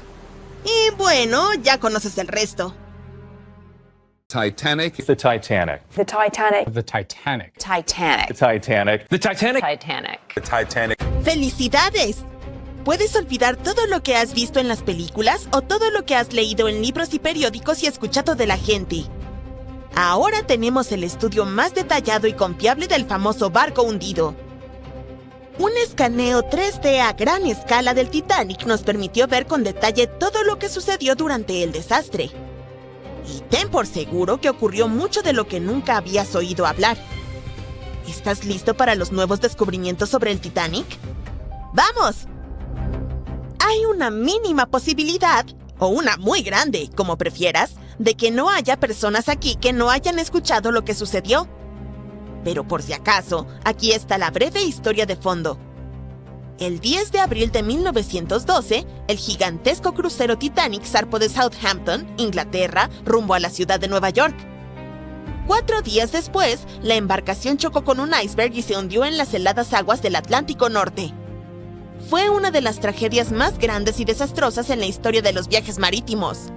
[SPEAKER 1] Y bueno, ya conoces el resto.
[SPEAKER 4] Titanic.
[SPEAKER 5] The Titanic.
[SPEAKER 6] The Titanic.
[SPEAKER 5] The Titanic.
[SPEAKER 6] Titanic.
[SPEAKER 5] The Titanic. The Titanic.
[SPEAKER 6] Titanic.
[SPEAKER 5] The Titanic.
[SPEAKER 1] ¡Felicidades! Puedes olvidar todo lo que has visto en las películas o todo lo que has leído en libros y periódicos y escuchado de la gente. Ahora tenemos el estudio más detallado y confiable del famoso barco hundido. Un escaneo 3D a gran escala del Titanic nos permitió ver con detalle todo lo que sucedió durante el desastre. Y ten por seguro que ocurrió mucho de lo que nunca habías oído hablar. ¿Estás listo para los nuevos descubrimientos sobre el Titanic? ¡Vamos! Hay una mínima posibilidad, o una muy grande, como prefieras, de que no haya personas aquí que no hayan escuchado lo que sucedió. Pero por si acaso, aquí está la breve historia de fondo. El 10 de abril de 1912, el gigantesco crucero Titanic zarpó de Southampton, Inglaterra, rumbo a la ciudad de Nueva York. 4 días después, la embarcación chocó con un iceberg y se hundió en las heladas aguas del Atlántico Norte. Fue una de las tragedias más grandes y desastrosas en la historia de los viajes marítimos.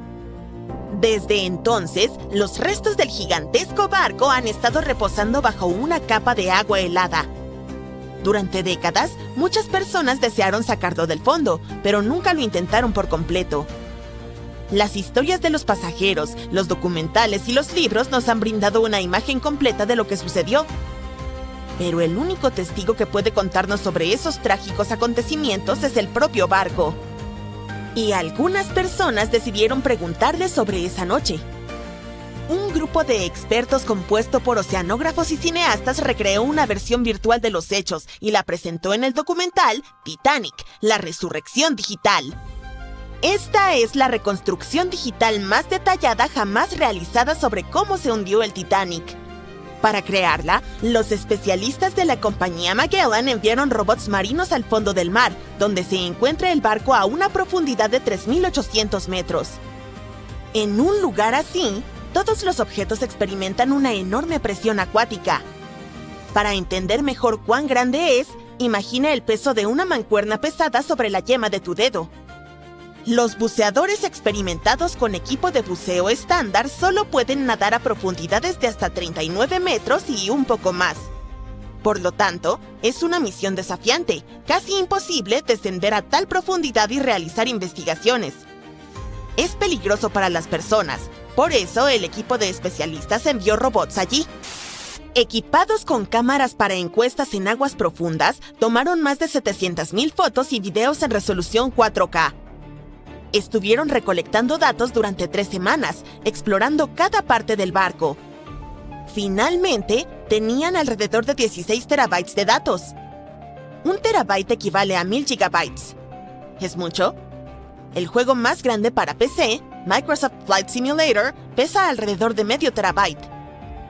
[SPEAKER 1] Desde entonces, los restos del gigantesco barco han estado reposando bajo una capa de agua helada. Durante décadas, muchas personas desearon sacarlo del fondo, pero nunca lo intentaron por completo. Las historias de los pasajeros, los documentales y los libros nos han brindado una imagen completa de lo que sucedió. Pero el único testigo que puede contarnos sobre esos trágicos acontecimientos es el propio barco. Y algunas personas decidieron preguntarle sobre esa noche. Un grupo de expertos compuesto por oceanógrafos y cineastas recreó una versión virtual de los hechos y la presentó en el documental Titanic, la resurrección digital. Esta es la reconstrucción digital más detallada jamás realizada sobre cómo se hundió el Titanic. Para crearla, los especialistas de la compañía Magellan enviaron robots marinos al fondo del mar, donde se encuentra el barco a una profundidad de 3.800 metros. En un lugar así, todos los objetos experimentan una enorme presión acuática. Para entender mejor cuán grande es, imagina el peso de una mancuerna pesada sobre la yema de tu dedo. Los buceadores experimentados con equipo de buceo estándar solo pueden nadar a profundidades de hasta 39 metros y un poco más. Por lo tanto, es una misión desafiante, casi imposible descender a tal profundidad y realizar investigaciones. Es peligroso para las personas, por eso el equipo de especialistas envió robots allí. Equipados con cámaras para encuestas en aguas profundas, tomaron más de 700,000 fotos y videos en resolución 4K. Estuvieron recolectando datos durante 3 semanas, explorando cada parte del barco. Finalmente, tenían alrededor de 16 terabytes de datos. 1 terabyte equivale a 1000 gigabytes. ¿Es mucho? El juego más grande para PC, Microsoft Flight Simulator, pesa alrededor de medio terabyte.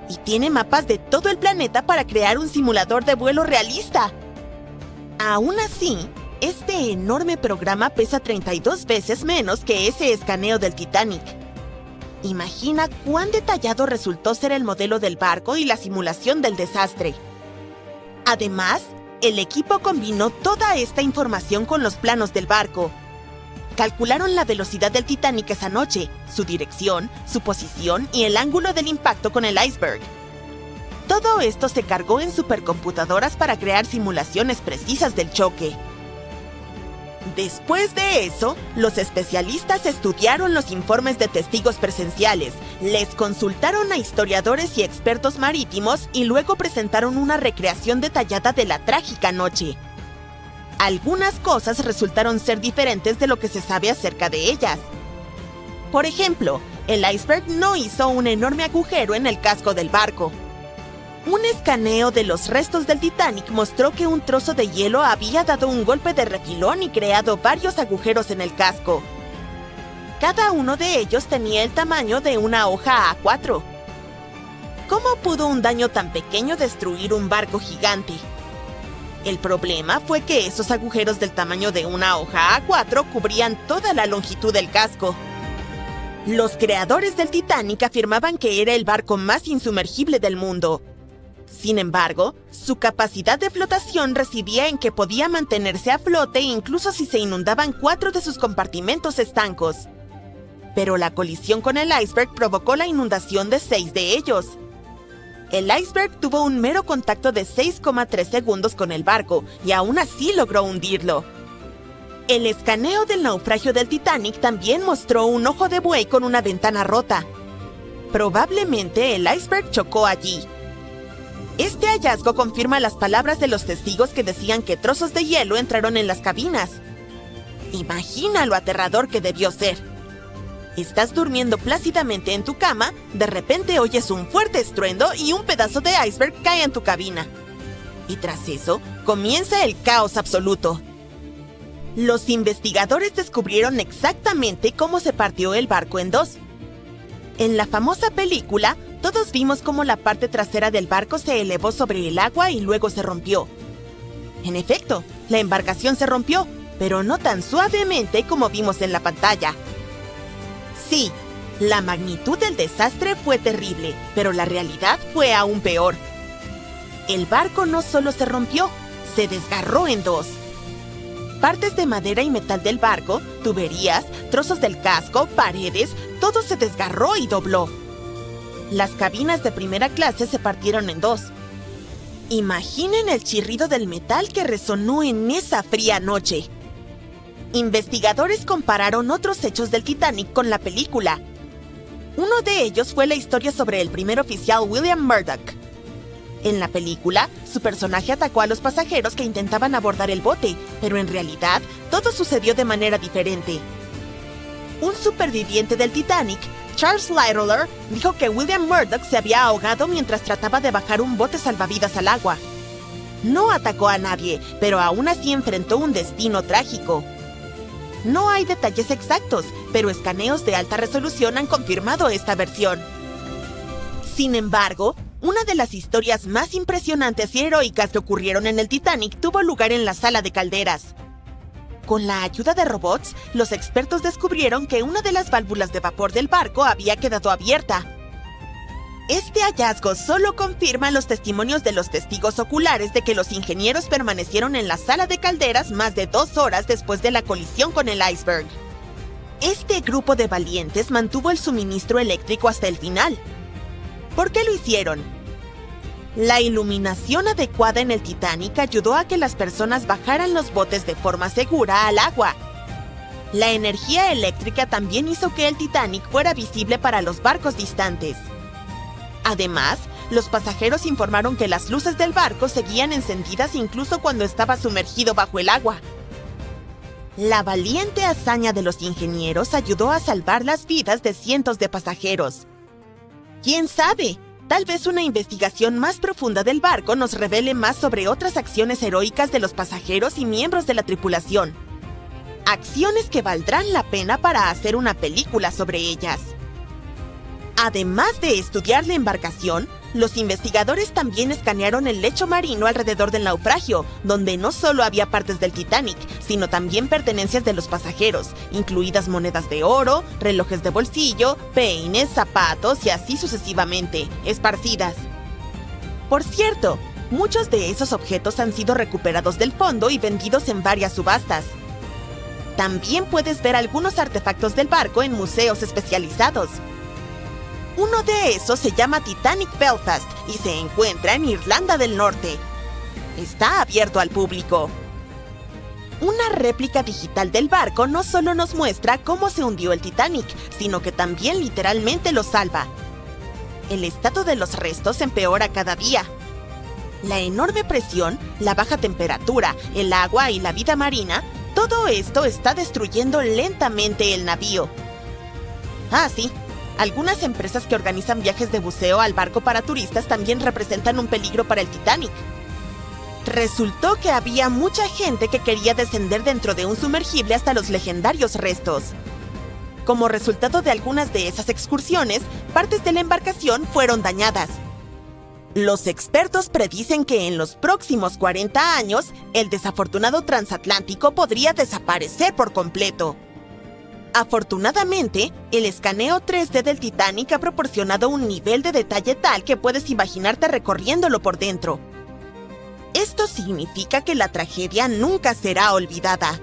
[SPEAKER 1] Y tiene mapas de todo el planeta para crear un simulador de vuelo realista. Aún así, este enorme programa pesa 32 veces menos que ese escaneo del Titanic. Imagina cuán detallado resultó ser el modelo del barco y la simulación del desastre. Además, el equipo combinó toda esta información con los planos del barco. Calcularon la velocidad del Titanic esa noche, su dirección, su posición y el ángulo del impacto con el iceberg. Todo esto se cargó en supercomputadoras para crear simulaciones precisas del choque. Después de eso, los especialistas estudiaron los informes de testigos presenciales, les consultaron a historiadores y expertos marítimos y luego presentaron una recreación detallada de la trágica noche. Algunas cosas resultaron ser diferentes de lo que se sabe acerca de ellas. Por ejemplo, el iceberg no hizo un enorme agujero en el casco del barco. Un escaneo de los restos del Titanic mostró que un trozo de hielo había dado un golpe de refilón y creado varios agujeros en el casco. Cada uno de ellos tenía el tamaño de una hoja A4. ¿Cómo pudo un daño tan pequeño destruir un barco gigante? El problema fue que esos agujeros del tamaño de una hoja A4 cubrían toda la longitud del casco. Los creadores del Titanic afirmaban que era el barco más insumergible del mundo. Sin embargo, su capacidad de flotación residía en que podía mantenerse a flote incluso si se inundaban 4 de sus compartimentos estancos. Pero la colisión con el iceberg provocó la inundación de 6 de ellos. El iceberg tuvo un mero contacto de 6,3 segundos con el barco y aún así logró hundirlo. El escaneo del naufragio del Titanic también mostró un ojo de buey con una ventana rota. Probablemente el iceberg chocó allí. Este hallazgo confirma las palabras de los testigos que decían que trozos de hielo entraron en las cabinas. Imagina lo aterrador que debió ser. Estás durmiendo plácidamente en tu cama, de repente oyes un fuerte estruendo y un pedazo de iceberg cae en tu cabina. Y tras eso, comienza el caos absoluto. Los investigadores descubrieron exactamente cómo se partió el barco en dos. En la famosa película, todos vimos cómo la parte trasera del barco se elevó sobre el agua y luego se rompió. En efecto, la embarcación se rompió, pero no tan suavemente como vimos en la pantalla. Sí, la magnitud del desastre fue terrible, pero la realidad fue aún peor. El barco no solo se rompió, se desgarró en dos. Partes de madera y metal del barco, tuberías, trozos del casco, paredes, todo se desgarró y dobló. Las cabinas de primera clase se partieron en dos. Imaginen el chirrido del metal que resonó en esa fría noche. Investigadores compararon otros hechos del Titanic con la película. Uno de ellos fue la historia sobre el primer oficial William Murdoch. En la película, su personaje atacó a los pasajeros que intentaban abordar el bote, pero en realidad, todo sucedió de manera diferente. Un superviviente del Titanic, Charles Littler, dijo que William Murdoch se había ahogado mientras trataba de bajar un bote salvavidas al agua. No atacó a nadie, pero aún así enfrentó un destino trágico. No hay detalles exactos, pero escaneos de alta resolución han confirmado esta versión. Sin embargo, una de las historias más impresionantes y heroicas que ocurrieron en el Titanic tuvo lugar en la sala de calderas. Con la ayuda de robots, los expertos descubrieron que una de las válvulas de vapor del barco había quedado abierta. Este hallazgo solo confirma los testimonios de los testigos oculares de que los ingenieros permanecieron en la sala de calderas más de 2 horas después de la colisión con el iceberg. Este grupo de valientes mantuvo el suministro eléctrico hasta el final. ¿Por qué lo hicieron? La iluminación adecuada en el Titanic ayudó a que las personas bajaran los botes de forma segura al agua. La energía eléctrica también hizo que el Titanic fuera visible para los barcos distantes. Además, los pasajeros informaron que las luces del barco seguían encendidas incluso cuando estaba sumergido bajo el agua. La valiente hazaña de los ingenieros ayudó a salvar las vidas de cientos de pasajeros. ¿Quién sabe? Tal vez una investigación más profunda del barco nos revele más sobre otras acciones heroicas de los pasajeros y miembros de la tripulación. Acciones que valdrán la pena para hacer una película sobre ellas. Además de estudiar la embarcación, los investigadores también escanearon el lecho marino alrededor del naufragio, donde no solo había partes del Titanic, sino también pertenencias de los pasajeros, incluidas monedas de oro, relojes de bolsillo, peines, zapatos y así sucesivamente, esparcidas. Por cierto, muchos de esos objetos han sido recuperados del fondo y vendidos en varias subastas. También puedes ver algunos artefactos del barco en museos especializados. Uno de esos se llama Titanic Belfast y se encuentra en Irlanda del Norte. Está abierto al público. Una réplica digital del barco no solo nos muestra cómo se hundió el Titanic, sino que también literalmente lo salva. El estado de los restos empeora cada día. La enorme presión, la baja temperatura, el agua y la vida marina, todo esto está destruyendo lentamente el navío. Ah, sí. Algunas empresas que organizan viajes de buceo al barco para turistas también representan un peligro para el Titanic. Resultó que había mucha gente que quería descender dentro de un sumergible hasta los legendarios restos. Como resultado de algunas de esas excursiones, partes de la embarcación fueron dañadas. Los expertos predicen que en los próximos 40 años, el desafortunado transatlántico podría desaparecer por completo. Afortunadamente, el escaneo 3D del Titanic ha proporcionado un nivel de detalle tal que puedes imaginarte recorriéndolo por dentro. Esto significa que la tragedia nunca será olvidada.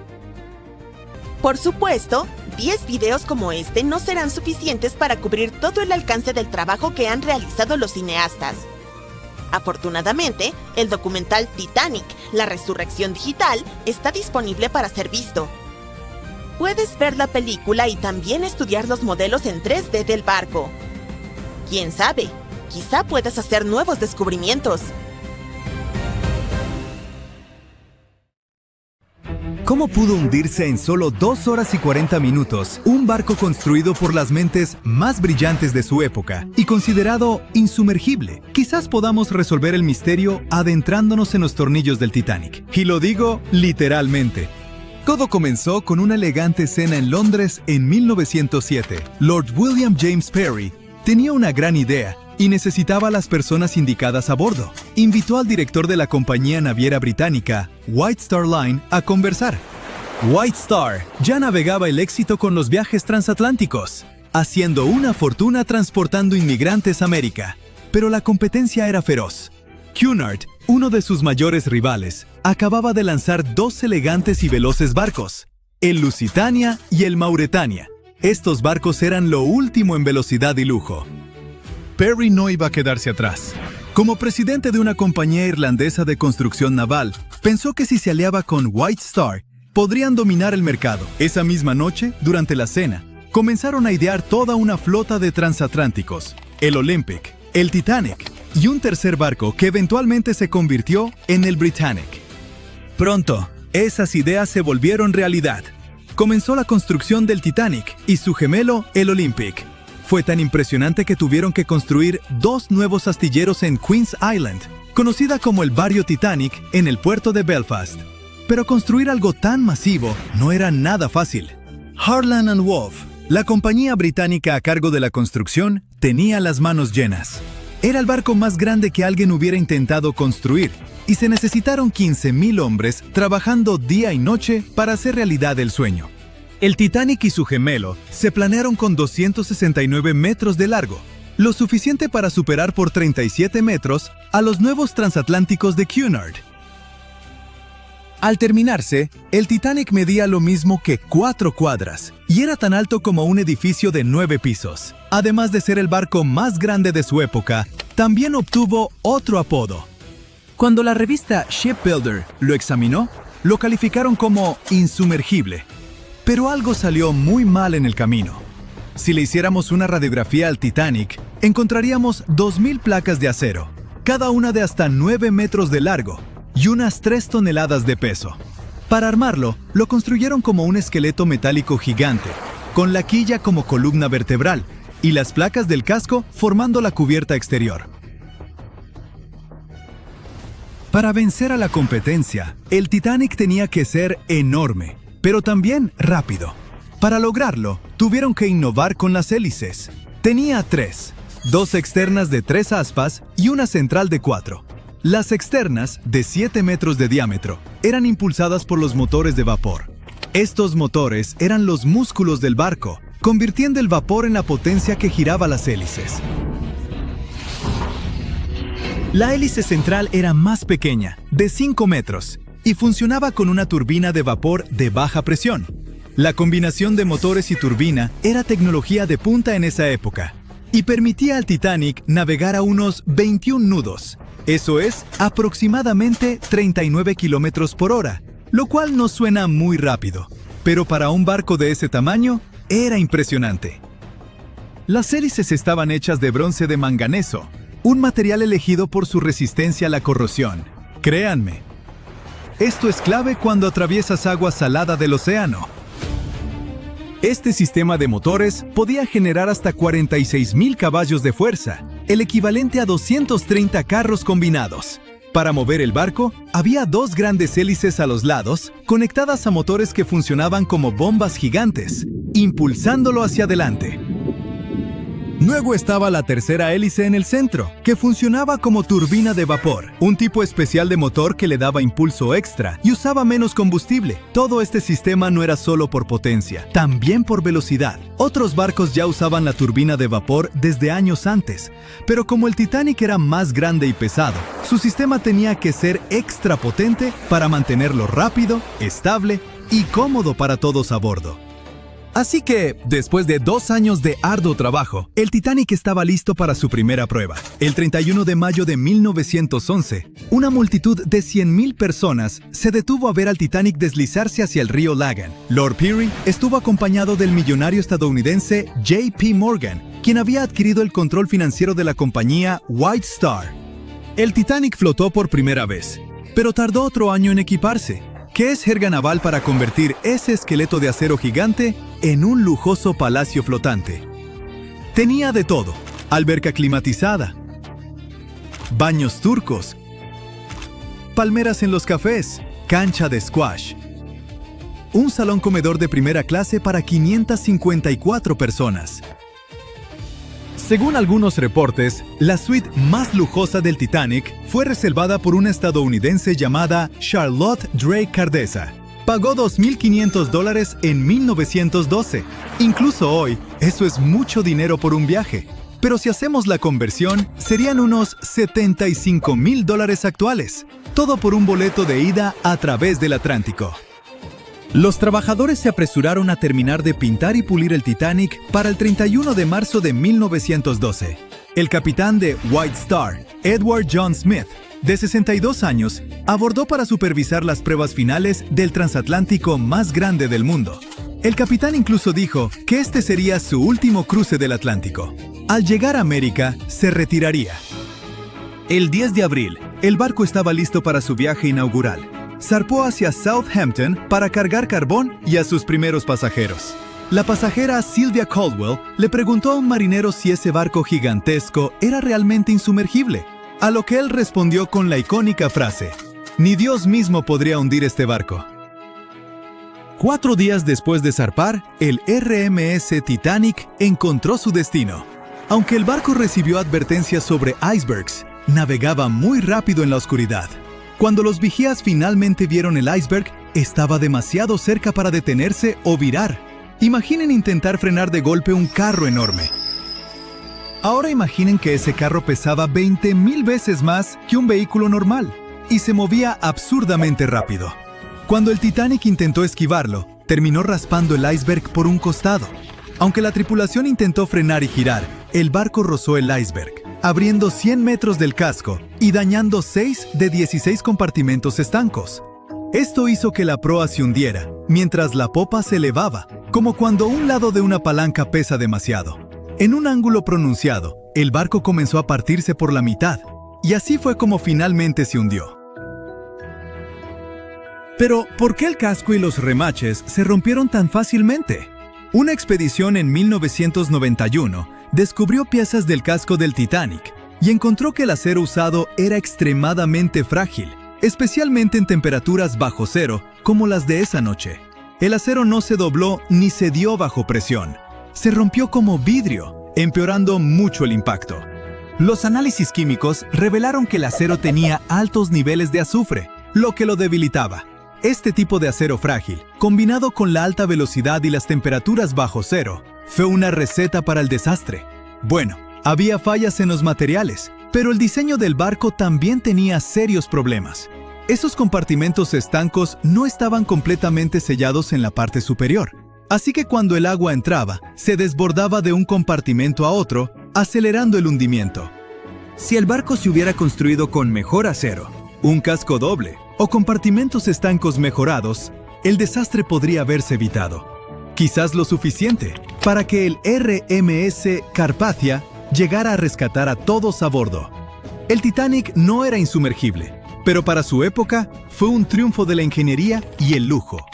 [SPEAKER 1] Por supuesto, 10 videos como este no serán suficientes para cubrir todo el alcance del trabajo que han realizado los cineastas. Afortunadamente, el documental Titanic, la resurrección digital, está disponible para ser visto. Puedes ver la película y también estudiar los modelos en 3D del barco. ¿Quién sabe? Quizá puedas hacer nuevos descubrimientos.
[SPEAKER 3] ¿Cómo pudo hundirse en solo 2 horas y 40 minutos un barco construido por las mentes más brillantes de su época y considerado insumergible? Quizás podamos resolver el misterio adentrándonos en los tornillos del Titanic. Y lo digo literalmente. Todo comenzó con una elegante cena en Londres en 1907. Lord William James Parry tenía una gran idea y necesitaba a las personas indicadas a bordo. Invitó al director de la compañía naviera británica, White Star Line, a conversar. White Star ya navegaba el éxito con los viajes transatlánticos, haciendo una fortuna transportando inmigrantes a América. Pero la competencia era feroz. Cunard, uno de sus mayores rivales, acababa de lanzar 2 elegantes y veloces barcos, el Lusitania y el Mauretania. Estos barcos eran lo último en velocidad y lujo. Parry no iba a quedarse atrás. Como presidente de una compañía irlandesa de construcción naval, pensó que si se aliaba con White Star, podrían dominar el mercado. Esa misma noche, durante la cena, comenzaron a idear toda una flota de transatlánticos, el Olympic, el Titanic y un tercer barco que eventualmente se convirtió en el Britannic. Pronto, esas ideas se volvieron realidad. Comenzó la construcción del Titanic y su gemelo, el Olympic. Fue tan impresionante que tuvieron que construir 2 nuevos astilleros en Queen's Island, conocida como el Barrio Titanic, en el puerto de Belfast. Pero construir algo tan masivo no era nada fácil. Harland & Wolff, la compañía británica a cargo de la construcción, tenía las manos llenas. Era el barco más grande que alguien hubiera intentado construir, y se necesitaron 15,000 hombres trabajando día y noche para hacer realidad el sueño. El Titanic y su gemelo se planearon con 269 metros de largo, lo suficiente para superar por 37 metros a los nuevos transatlánticos de Cunard. Al terminarse, el Titanic medía lo mismo que 4 cuadras y era tan alto como un edificio de 9 pisos. Además de ser el barco más grande de su época, también obtuvo otro apodo. Cuando la revista Shipbuilder lo examinó, lo calificaron como insumergible. Pero algo salió muy mal en el camino. Si le hiciéramos una radiografía al Titanic, encontraríamos 2,000 placas de acero, cada una de hasta 9 metros de largo y unas 3 toneladas de peso. Para armarlo, lo construyeron como un esqueleto metálico gigante, con la quilla como columna vertebral y las placas del casco formando la cubierta exterior. Para vencer a la competencia, el Titanic tenía que ser enorme, pero también rápido. Para lograrlo, tuvieron que innovar con las hélices. Tenía 3, 2 externas de 3 aspas y una central de 4. Las externas, de 7 metros de diámetro, eran impulsadas por los motores de vapor. Estos motores eran los músculos del barco, convirtiendo el vapor en la potencia que giraba las hélices. La hélice central era más pequeña, de 5 metros, y funcionaba con una turbina de vapor de baja presión. La combinación de motores y turbina era tecnología de punta en esa época y permitía al Titanic navegar a unos 21 nudos. Eso es aproximadamente 39 kilómetros por hora, lo cual no suena muy rápido, pero para un barco de ese tamaño era impresionante. Las hélices estaban hechas de bronce de manganeso, un material elegido por su resistencia a la corrosión. Créanme, esto es clave cuando atraviesas agua salada del océano. Este sistema de motores podía generar hasta 46,000 caballos de fuerza, el equivalente a 230 carros combinados. Para mover el barco, había 2 grandes hélices a los lados, conectadas a motores que funcionaban como bombas gigantes, impulsándolo hacia adelante. Luego estaba la tercera hélice en el centro, que funcionaba como turbina de vapor, un tipo especial de motor que le daba impulso extra y usaba menos combustible. Todo este sistema no era solo por potencia, también por velocidad. Otros barcos ya usaban la turbina de vapor desde años antes, pero como el Titanic era más grande y pesado, su sistema tenía que ser extra potente para mantenerlo rápido, estable y cómodo para todos a bordo. Así que, después de 2 años de arduo trabajo, el Titanic estaba listo para su primera prueba. El 31 de mayo de 1911, una multitud de 100,000 personas se detuvo a ver al Titanic deslizarse hacia el río Lagan. Lord Peary estuvo acompañado del millonario estadounidense J.P. Morgan, quien había adquirido el control financiero de la compañía White Star. El Titanic flotó por primera vez, pero tardó otro año en equiparse. ¿Qué es jerga naval para convertir ese esqueleto de acero gigante en un lujoso palacio flotante? Tenía de todo: alberca climatizada, baños turcos, palmeras en los cafés, cancha de squash, un salón comedor de primera clase para 554 personas. Según algunos reportes, la suite más lujosa del Titanic fue reservada por una estadounidense llamada Charlotte Drake Cardessa. Pagó $2,500 en 1912. Incluso hoy, eso es mucho dinero por un viaje. Pero si hacemos la conversión, serían unos $75,000 actuales. Todo por un boleto de ida a través del Atlántico. Los trabajadores se apresuraron a terminar de pintar y pulir el Titanic para el 31 de marzo de 1912. El capitán de White Star, Edward John Smith, de 62 años, abordó para supervisar las pruebas finales del transatlántico más grande del mundo. El capitán incluso dijo que este sería su último cruce del Atlántico. Al llegar a América, se retiraría. El 10 de abril, el barco estaba listo para su viaje inaugural. Zarpó hacia Southampton para cargar carbón y a sus primeros pasajeros. La pasajera Sylvia Caldwell le preguntó a un marinero si ese barco gigantesco era realmente insumergible, a lo que él respondió con la icónica frase: «Ni Dios mismo podría hundir este barco». 4 días después de zarpar, el RMS Titanic encontró su destino. Aunque el barco recibió advertencias sobre icebergs, navegaba muy rápido en la oscuridad. Cuando los vigías finalmente vieron el iceberg, estaba demasiado cerca para detenerse o virar. Imaginen intentar frenar de golpe un carro enorme. Ahora imaginen que ese carro pesaba 20,000 veces más que un vehículo normal y se movía absurdamente rápido. Cuando el Titanic intentó esquivarlo, terminó raspando el iceberg por un costado. Aunque la tripulación intentó frenar y girar, el barco rozó el iceberg, abriendo 100 metros del casco y dañando 6 de 16 compartimentos estancos. Esto hizo que la proa se hundiera, mientras la popa se elevaba, como cuando un lado de una palanca pesa demasiado. En un ángulo pronunciado, el barco comenzó a partirse por la mitad, y así fue como finalmente se hundió. Pero, ¿por qué el casco y los remaches se rompieron tan fácilmente? Una expedición en 1991 descubrió piezas del casco del Titanic y encontró que el acero usado era extremadamente frágil, especialmente en temperaturas bajo cero como las de esa noche. El acero no se dobló ni cedió bajo presión. Se rompió como vidrio, empeorando mucho el impacto. Los análisis químicos revelaron que el acero tenía altos niveles de azufre, lo que lo debilitaba. Este tipo de acero frágil, combinado con la alta velocidad y las temperaturas bajo cero, fue una receta para el desastre. Bueno, había fallas en los materiales, pero el diseño del barco también tenía serios problemas. Esos compartimentos estancos no estaban completamente sellados en la parte superior, así que cuando el agua entraba, se desbordaba de un compartimento a otro, acelerando el hundimiento. Si el barco se hubiera construido con mejor acero, un casco doble o compartimentos estancos mejorados, el desastre podría haberse evitado. Quizás lo suficiente para que el RMS Carpathia llegara a rescatar a todos a bordo. El Titanic no era insumergible, pero para su época fue un triunfo de la ingeniería y el lujo.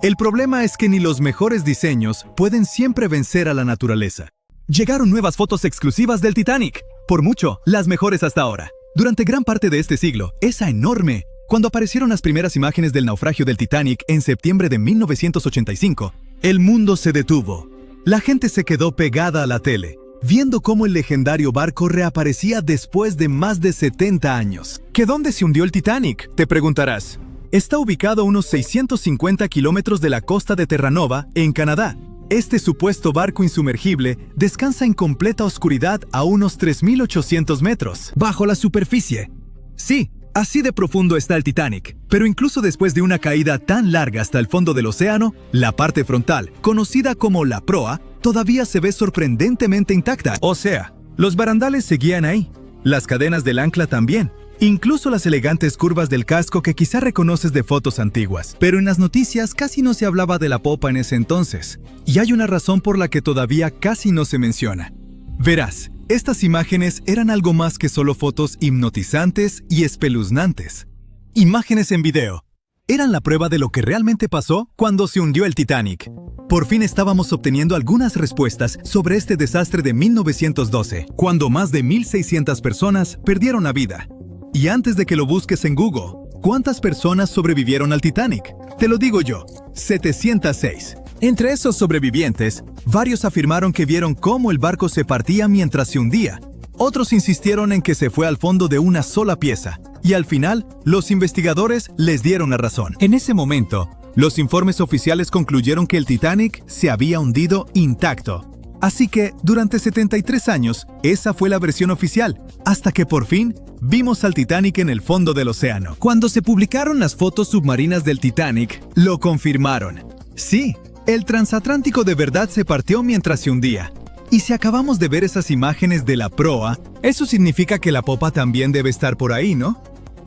[SPEAKER 3] El problema es que ni los mejores diseños pueden siempre vencer a la naturaleza. Llegaron nuevas fotos exclusivas del Titanic, por mucho, las mejores hasta ahora. Durante gran parte de este siglo, esa enorme. Cuando aparecieron las primeras imágenes del naufragio del Titanic en septiembre de 1985, el mundo se detuvo. La gente se quedó pegada a la tele. viendo cómo el legendario barco reaparecía después de más de 70 años. ¿Que dónde se hundió el Titanic?, te preguntarás. Está ubicado a unos 650 kilómetros de la costa de Terranova, en Canadá. Este supuesto barco insumergible descansa en completa oscuridad a unos 3.800 metros, bajo la superficie. Sí, así de profundo está el Titanic, pero incluso después de una caída tan larga hasta el fondo del océano, la parte frontal, conocida como la proa, todavía se ve sorprendentemente intacta. O sea, los barandales seguían ahí, las cadenas del ancla también, incluso las elegantes curvas del casco que quizá reconoces de fotos antiguas. Pero en las noticias casi no se hablaba de la popa en ese entonces, y hay una razón por la que todavía casi no se menciona. Verás, estas imágenes eran algo más que solo fotos hipnotizantes y espeluznantes. Imágenes en video. Eran la prueba de lo que realmente pasó cuando se hundió el Titanic. Por fin estábamos obteniendo algunas respuestas sobre este desastre de 1912, cuando más de 1.600 personas perdieron la vida. Y antes de que lo busques en Google, ¿cuántas personas sobrevivieron al Titanic? Te lo digo yo, 706. Entre esos sobrevivientes, varios afirmaron que vieron cómo el barco se partía mientras se hundía. Otros insistieron en que se fue al fondo de una sola pieza, y al final, los investigadores les dieron la razón. En ese momento, los informes oficiales concluyeron que el Titanic se había hundido intacto. Así que, durante 73 años, esa fue la versión oficial, hasta que por fin vimos al Titanic en el fondo del océano. Cuando se publicaron las fotos submarinas del Titanic, lo confirmaron. Sí, el transatlántico de verdad se partió mientras se hundía. Y si acabamos de ver esas imágenes de la proa, eso significa que la popa también debe estar por ahí, ¿no?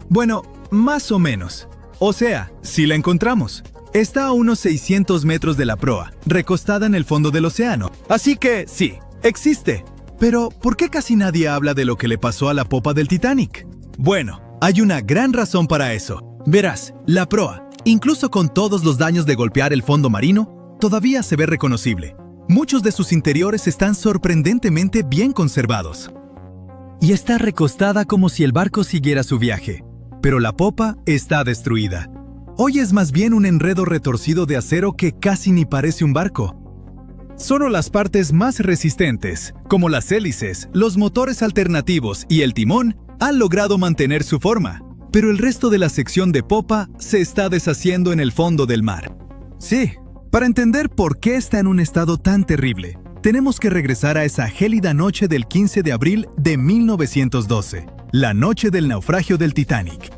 [SPEAKER 3] Bueno, más o menos. O sea, si la encontramos. Está a unos 600 metros de la proa, recostada en el fondo del océano. Así que, sí, existe. Pero, ¿por qué casi nadie habla de lo que le pasó a la popa del Titanic? Bueno, hay una gran razón para eso. Verás, la proa, incluso con todos los daños de golpear el fondo marino, todavía se ve reconocible. Muchos de sus interiores están sorprendentemente bien conservados. Y está recostada como si el barco siguiera su viaje. Pero la popa está destruida. Hoy es más bien un enredo retorcido de acero que casi ni parece un barco. Solo las partes más resistentes, como las hélices, los motores alternativos y el timón, han logrado mantener su forma. Pero el resto de la sección de popa se está deshaciendo en el fondo del mar. Sí, para entender por qué está en un estado tan terrible, tenemos que regresar a esa gélida noche del 15 de abril de 1912, la noche del naufragio del Titanic.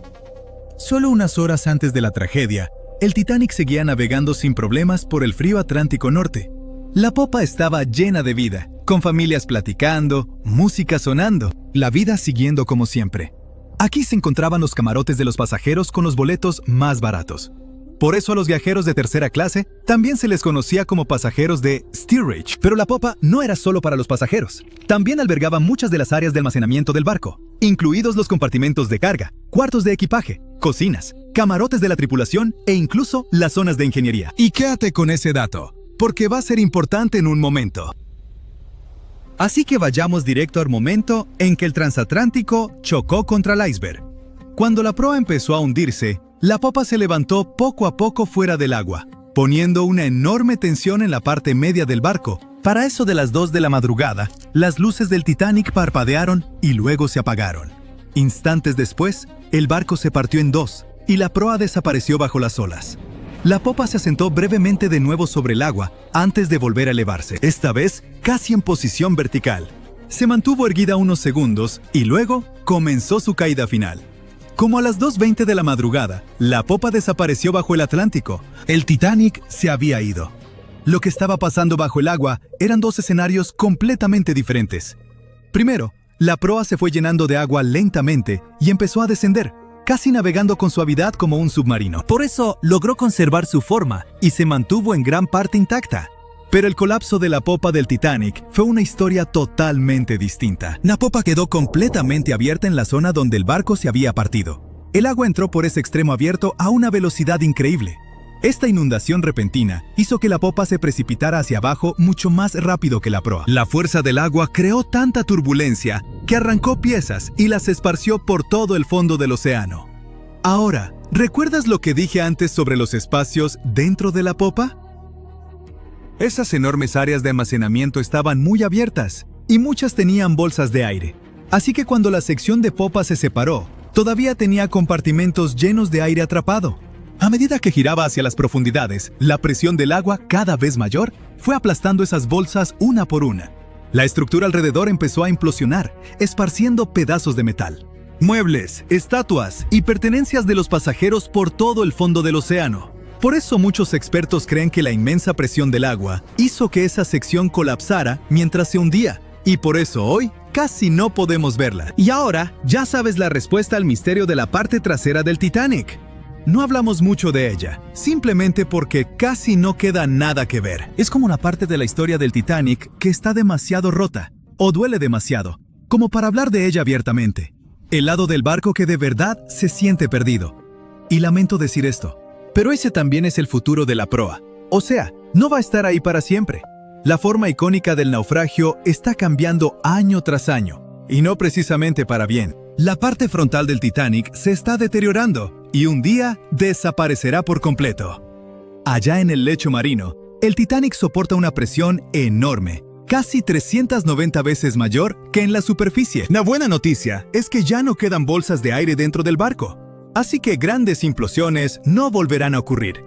[SPEAKER 3] Solo unas horas antes de la tragedia, el Titanic seguía navegando sin problemas por el frío Atlántico Norte. La popa estaba llena de vida, con familias platicando, música sonando, la vida siguiendo como siempre. Aquí se encontraban los camarotes de los pasajeros con los boletos más baratos. Por eso a los viajeros de tercera clase también se les conocía como pasajeros de steerage. Pero la popa no era solo para los pasajeros. También albergaba muchas de las áreas de almacenamiento del barco, incluidos los compartimentos de carga, cuartos de equipaje, cocinas, camarotes de la tripulación e incluso las zonas de ingeniería. Y quédate con ese dato, porque va a ser importante en un momento. Así que vayamos directo al momento en que el transatlántico chocó contra el iceberg. Cuando la proa empezó a hundirse, la popa se levantó poco a poco fuera del agua, poniendo una enorme tensión en la parte media del barco. Para eso de las 2 de la madrugada, las luces del Titanic parpadearon y luego se apagaron. Instantes después, el barco se partió en dos y la proa desapareció bajo las olas. La popa se asentó brevemente de nuevo sobre el agua antes de volver a elevarse, esta vez casi en posición vertical. Se mantuvo erguida unos segundos y luego comenzó su caída final. Como a las 2:20 de la madrugada, la popa desapareció bajo el Atlántico. El Titanic se había ido. Lo que estaba pasando bajo el agua eran dos escenarios completamente diferentes. Primero, la proa se fue llenando de agua lentamente y empezó a descender, casi navegando con suavidad como un submarino. Por eso logró conservar su forma y se mantuvo en gran parte intacta. Pero el colapso de la popa del Titanic fue una historia totalmente distinta. La popa quedó completamente abierta en la zona donde el barco se había partido. El agua entró por ese extremo abierto a una velocidad increíble. Esta inundación repentina hizo que la popa se precipitara hacia abajo mucho más rápido que la proa. La fuerza del agua creó tanta turbulencia que arrancó piezas y las esparció por todo el fondo del océano. Ahora, ¿recuerdas lo que dije antes sobre los espacios dentro de la popa? Esas enormes áreas de almacenamiento estaban muy abiertas y muchas tenían bolsas de aire. Así que cuando la sección de popa se separó, todavía tenía compartimentos llenos de aire atrapado. A medida que giraba hacia las profundidades, la presión del agua, cada vez mayor, fue aplastando esas bolsas una por una. La estructura alrededor empezó a implosionar, esparciendo pedazos de metal. Muebles, estatuas y pertenencias de los pasajeros por todo el fondo del océano. Por eso muchos expertos creen que la inmensa presión del agua hizo que esa sección colapsara mientras se hundía, y por eso hoy casi no podemos verla. Y ahora ya sabes la respuesta al misterio de la parte trasera del Titanic. No hablamos mucho de ella, simplemente porque casi no queda nada que ver. Es como una parte de la historia del Titanic que está demasiado rota, o duele demasiado, como para hablar de ella abiertamente. El lado del barco que de verdad se siente perdido. Y lamento decir esto, pero ese también es el futuro de la proa. O sea, no va a estar ahí para siempre. La forma icónica del naufragio está cambiando año tras año, y no precisamente para bien. La parte frontal del Titanic se está deteriorando y un día desaparecerá por completo. Allá en el lecho marino, el Titanic soporta una presión enorme, casi 390 veces mayor que en la superficie. La buena noticia es que ya no quedan bolsas de aire dentro del barco, así que grandes implosiones no volverán a ocurrir.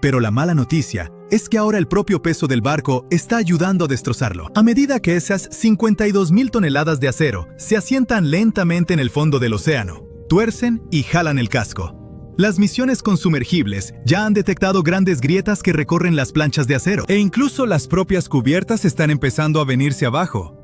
[SPEAKER 3] Pero la mala noticia es que ahora el propio peso del barco está ayudando a destrozarlo. A medida que esas 52,000 toneladas de acero se asientan lentamente en el fondo del océano, tuercen y jalan el casco. Las misiones con sumergibles ya han detectado grandes grietas que recorren las planchas de acero, e incluso las propias cubiertas están empezando a venirse abajo.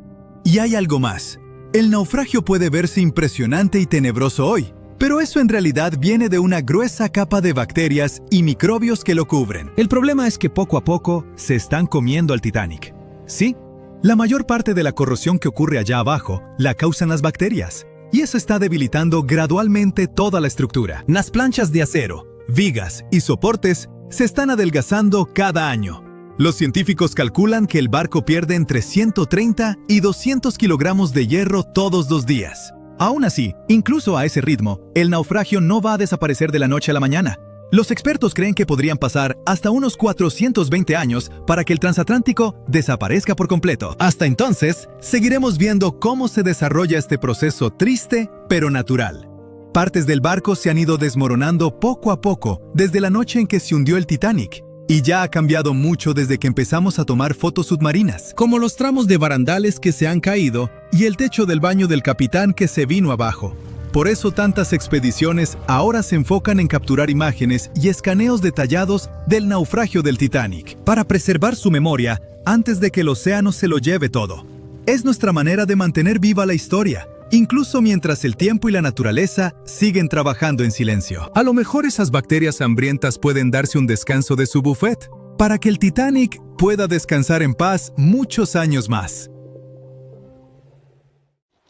[SPEAKER 3] Y hay algo más. El naufragio puede verse impresionante y tenebroso hoy, pero eso en realidad viene de una gruesa capa de bacterias y microbios que lo cubren. El problema es que poco a poco se están comiendo al Titanic. Sí, la mayor parte de la corrosión que ocurre allá abajo la causan las bacterias, y eso está debilitando gradualmente toda la estructura. Las planchas de acero, vigas y soportes se están adelgazando cada año. Los científicos calculan que el barco pierde entre 130 y 200 kilogramos de hierro todos los días. Aún así, incluso a ese ritmo, el naufragio no va a desaparecer de la noche a la mañana. Los expertos creen que podrían pasar hasta unos 420 años para que el transatlántico desaparezca por completo. Hasta entonces, seguiremos viendo cómo se desarrolla este proceso triste, pero natural. Partes del barco se han ido desmoronando poco a poco desde la noche en que se hundió el Titanic, y ya ha cambiado mucho desde que empezamos a tomar fotos submarinas, como los tramos de barandales que se han caído y el techo del baño del capitán que se vino abajo. Por eso tantas expediciones ahora se enfocan en capturar imágenes y escaneos detallados del naufragio del Titanic, para preservar su memoria antes de que el océano se lo lleve todo. Es nuestra manera de mantener viva la historia, incluso mientras el tiempo y la naturaleza siguen trabajando en silencio. A lo mejor esas bacterias hambrientas pueden darse un descanso de su buffet, para que el Titanic pueda descansar en paz muchos años más.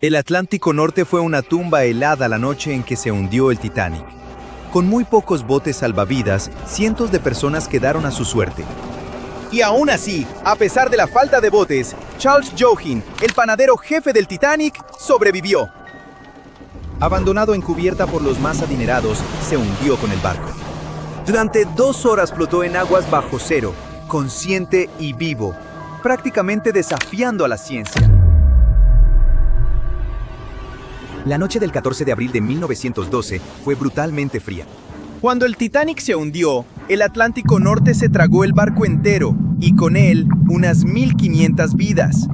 [SPEAKER 4] El Atlántico Norte fue una tumba helada la noche en que se hundió el Titanic. Con muy pocos botes salvavidas, cientos de personas quedaron a su suerte. Y aún así, a pesar de la falta de botes, Charles Joughin, el panadero jefe del Titanic, sobrevivió. Abandonado en cubierta por los más adinerados, se hundió con el barco. Durante 2 horas flotó en aguas bajo cero, consciente y vivo, prácticamente desafiando a la ciencia. La noche del 14 de abril de 1912 fue brutalmente fría. Cuando el Titanic se hundió, el Atlántico Norte se tragó el barco entero, y con él unas 1,500 vidas.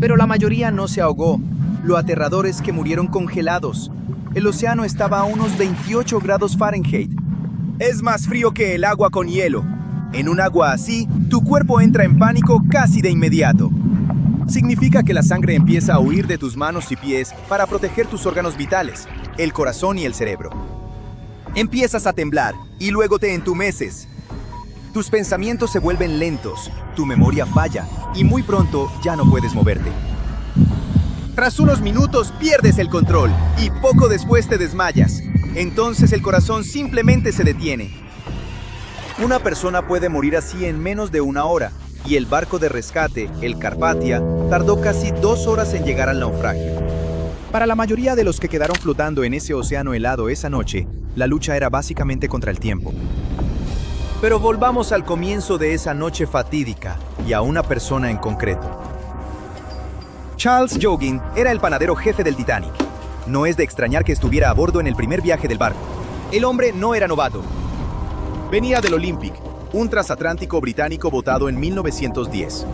[SPEAKER 4] Pero la mayoría no se ahogó. Lo aterrador es que murieron congelados. El océano estaba a unos 28 grados Fahrenheit. Es más frío que el agua con hielo. En un agua así, tu cuerpo entra en pánico casi de inmediato. Significa que la sangre empieza a huir de tus manos y pies para proteger tus órganos vitales, el corazón y el cerebro. Empiezas a temblar y luego te entumeces. Tus pensamientos se vuelven lentos, tu memoria falla y muy pronto ya no puedes moverte. Tras unos minutos pierdes el control y poco después te desmayas. Entonces el corazón simplemente se detiene. Una persona puede morir así en menos de 1 hora, y el barco de rescate, el Carpathia, tardó casi 2 horas en llegar al naufragio. Para la mayoría de los que quedaron flotando en ese océano helado esa noche, la lucha era básicamente contra el tiempo. Pero volvamos al comienzo de esa noche fatídica y a una persona en concreto. Charles Joughin era el panadero jefe del Titanic. No es de extrañar que estuviera a bordo en el primer viaje del barco. El hombre no era novato. Venía del Olympic, un transatlántico británico botado en 1910.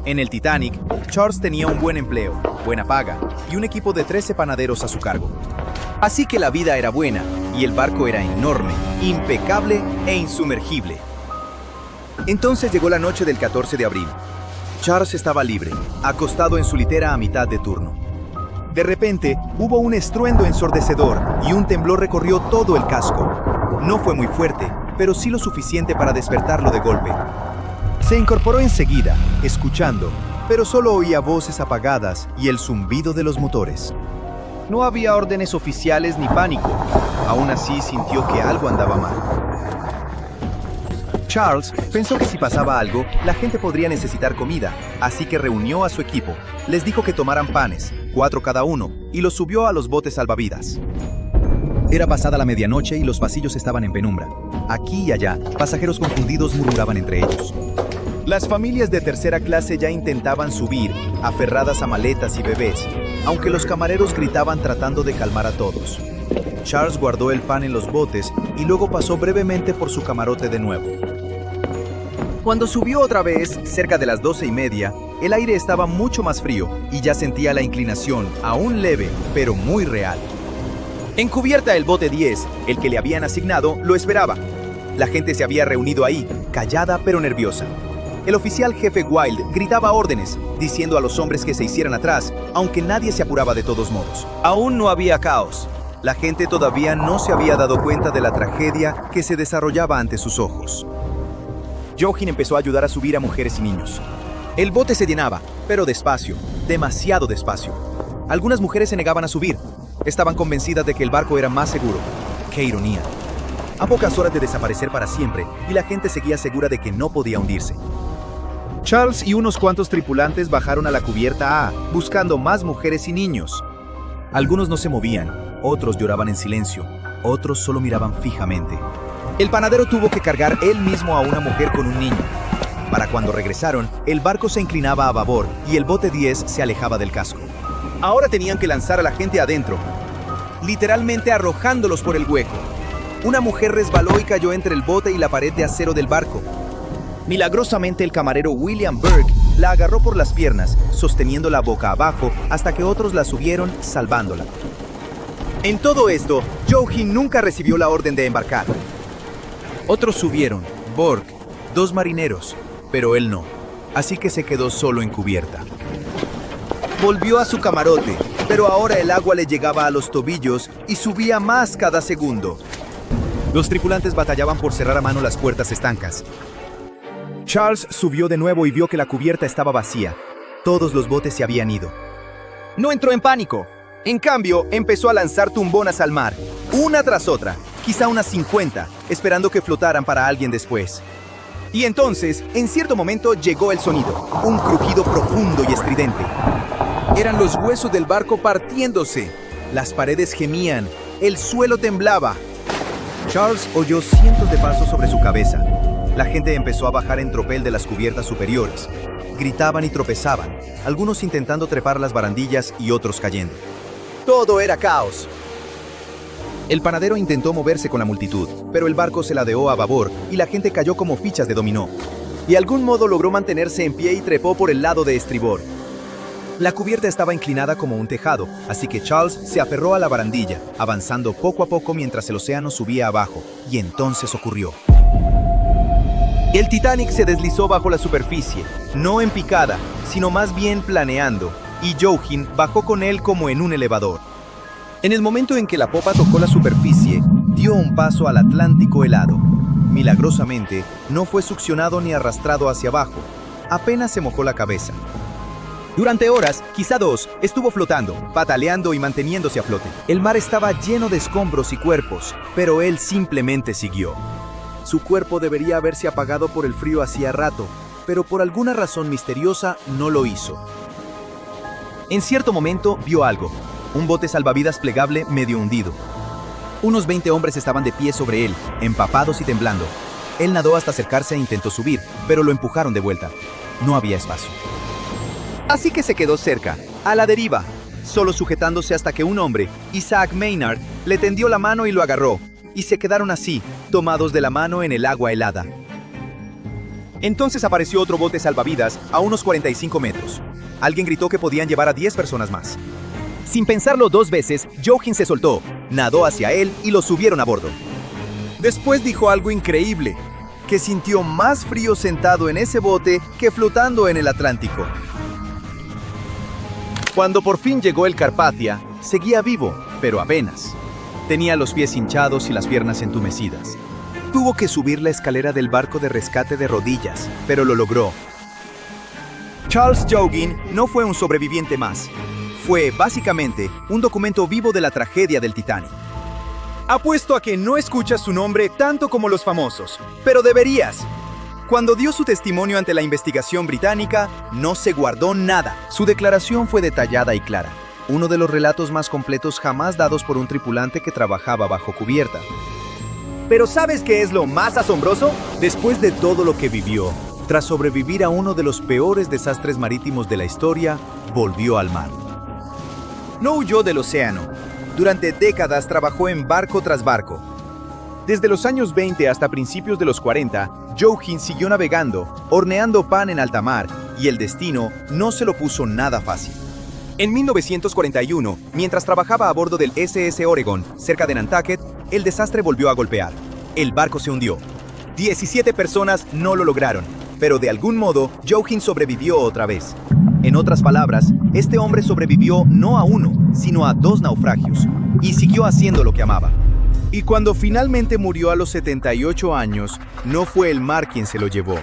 [SPEAKER 4] En el Titanic, Charles tenía un buen empleo, buena paga y un equipo de 13 panaderos a su cargo. Así que la vida era buena y el barco era enorme, impecable e insumergible. Entonces llegó la noche del 14 de abril. Charles estaba libre, acostado en su litera a mitad de turno. De repente, hubo un estruendo ensordecedor y un temblor recorrió todo el casco. No fue muy fuerte, pero sí lo suficiente para despertarlo de golpe. Se incorporó enseguida, escuchando, pero solo oía voces apagadas y el zumbido de los motores. No había órdenes oficiales ni pánico. Aún así sintió que algo andaba mal. Charles pensó que si pasaba algo, la gente podría necesitar comida, así que reunió a su equipo. Les dijo que tomaran panes, 4 cada uno, y los subió a los botes salvavidas. Era pasada la medianoche y los pasillos estaban en penumbra. Aquí y allá, pasajeros confundidos murmuraban entre ellos. Las familias de tercera clase ya intentaban subir, aferradas a maletas y bebés, aunque los camareros gritaban tratando de calmar a todos. Charles guardó el pan en los botes y luego pasó brevemente por su camarote de nuevo. Cuando subió otra vez, cerca de las 12:30, el aire estaba mucho más frío y ya sentía la inclinación, aún leve, pero muy real. En cubierta el bote 10, el que le habían asignado, lo esperaba. La gente se había reunido ahí, callada pero nerviosa. El oficial jefe Wilde gritaba órdenes, diciendo a los hombres que se hicieran atrás, aunque nadie se apuraba de todos modos. Aún no había caos. La gente todavía no se había dado cuenta de la tragedia que se desarrollaba ante sus ojos. Joughin empezó a ayudar a subir a mujeres y niños. El bote se llenaba, pero despacio, demasiado despacio. Algunas mujeres se negaban a subir. Estaban convencidas de que el barco era más seguro. ¡Qué ironía! A pocas horas de desaparecer para siempre, y la gente seguía segura de que no podía hundirse. Charles y unos cuantos tripulantes bajaron a la cubierta A, buscando más mujeres y niños. Algunos no se movían, otros lloraban en silencio, otros solo miraban fijamente. El panadero tuvo que cargar él mismo a una mujer con un niño. Para cuando regresaron, el barco se inclinaba a babor y el bote 10 se alejaba del casco. Ahora tenían que lanzar a la gente adentro, literalmente arrojándolos por el hueco. Una mujer resbaló y cayó entre el bote y la pared de acero del barco. Milagrosamente el camarero William Burke la agarró por las piernas, sosteniéndola boca abajo hasta que otros la subieron, salvándola. En todo esto, Joughin nunca recibió la orden de embarcar. Otros subieron, Burke, 2 marineros, pero él no, así que se quedó solo en cubierta. Volvió a su camarote, pero ahora el agua le llegaba a los tobillos y subía más cada segundo. Los tripulantes batallaban por cerrar a mano las puertas estancas. Charles subió de nuevo y vio que la cubierta estaba vacía. Todos los botes se habían ido. No entró en pánico. En cambio, empezó a lanzar tumbonas al mar, una tras otra, quizá unas 50, esperando que flotaran para alguien después. Y entonces, en cierto momento, llegó el sonido, un crujido profundo y estridente. Eran los huesos del barco partiéndose. Las paredes gemían, el suelo temblaba. Charles oyó cientos de pasos sobre su cabeza. La gente empezó a bajar en tropel de las cubiertas superiores. Gritaban y tropezaban, algunos intentando trepar las barandillas y otros cayendo. Todo era caos. El panadero intentó moverse con la multitud, pero el barco se ladeó a babor y la gente cayó como fichas de dominó. De algún modo logró mantenerse en pie y trepó por el lado de estribor. La cubierta estaba inclinada como un tejado, así que Charles se aferró a la barandilla, avanzando poco a poco mientras el océano subía abajo, y entonces ocurrió. El Titanic se deslizó bajo la superficie, no en picada, sino más bien planeando, y Joughin bajó con él como en un elevador. En el momento en que la popa tocó la superficie, dio un paso al Atlántico helado. Milagrosamente, no fue succionado ni arrastrado hacia abajo, apenas se mojó la cabeza. Durante horas, quizá 2, estuvo flotando, pataleando y manteniéndose a flote. El mar estaba lleno de escombros y cuerpos, pero él simplemente siguió. Su cuerpo debería haberse apagado por el frío hacía rato, pero por alguna razón misteriosa no lo hizo. En cierto momento vio algo, un bote salvavidas plegable medio hundido. Unos 20 hombres estaban de pie sobre él, empapados y temblando. Él nadó hasta acercarse e intentó subir, pero lo empujaron de vuelta. No había espacio. Así que se quedó cerca, a la deriva, solo sujetándose hasta que un hombre, Isaac Maynard, le tendió la mano y lo agarró, y se quedaron así, tomados de la mano en el agua helada. Entonces apareció otro bote salvavidas a unos 45 metros. Alguien gritó que podían llevar a 10 personas más. Sin pensarlo 2 veces, Jochen se soltó, nadó hacia él y lo subieron a bordo. Después dijo algo increíble, que sintió más frío sentado en ese bote que flotando en el Atlántico. Cuando por fin llegó el Carpathia, seguía vivo, pero apenas. Tenía los pies hinchados y las piernas entumecidas. Tuvo que subir la escalera del barco de rescate de rodillas, pero lo logró. Charles Joughin no fue un sobreviviente más. Fue, básicamente, un documento vivo de la tragedia del Titanic. Apuesto a que no escuchas su nombre tanto como los famosos, pero deberías. Cuando dio su testimonio ante la investigación británica, no se guardó nada. Su declaración fue detallada y clara. Uno de los relatos más completos jamás dados por un tripulante que trabajaba bajo cubierta. Pero ¿sabes qué es lo más asombroso? Después de todo lo que vivió, tras sobrevivir a uno de los peores desastres marítimos de la historia, volvió al mar. No huyó del océano. Durante décadas trabajó en barco tras barco. Desde los años 20 hasta principios de los 40, Joughin siguió navegando, horneando pan en alta mar, y el destino no se lo puso nada fácil. En 1941, mientras trabajaba a bordo del SS Oregon, cerca de Nantucket, el desastre volvió a golpear. El barco se hundió. 17 personas no lo lograron, pero de algún modo, Joughin sobrevivió otra vez. En otras palabras, este hombre sobrevivió no a uno, sino a 2 naufragios, y siguió haciendo lo que amaba. Y cuando finalmente murió a los 78 años, no fue el mar quien se lo llevó,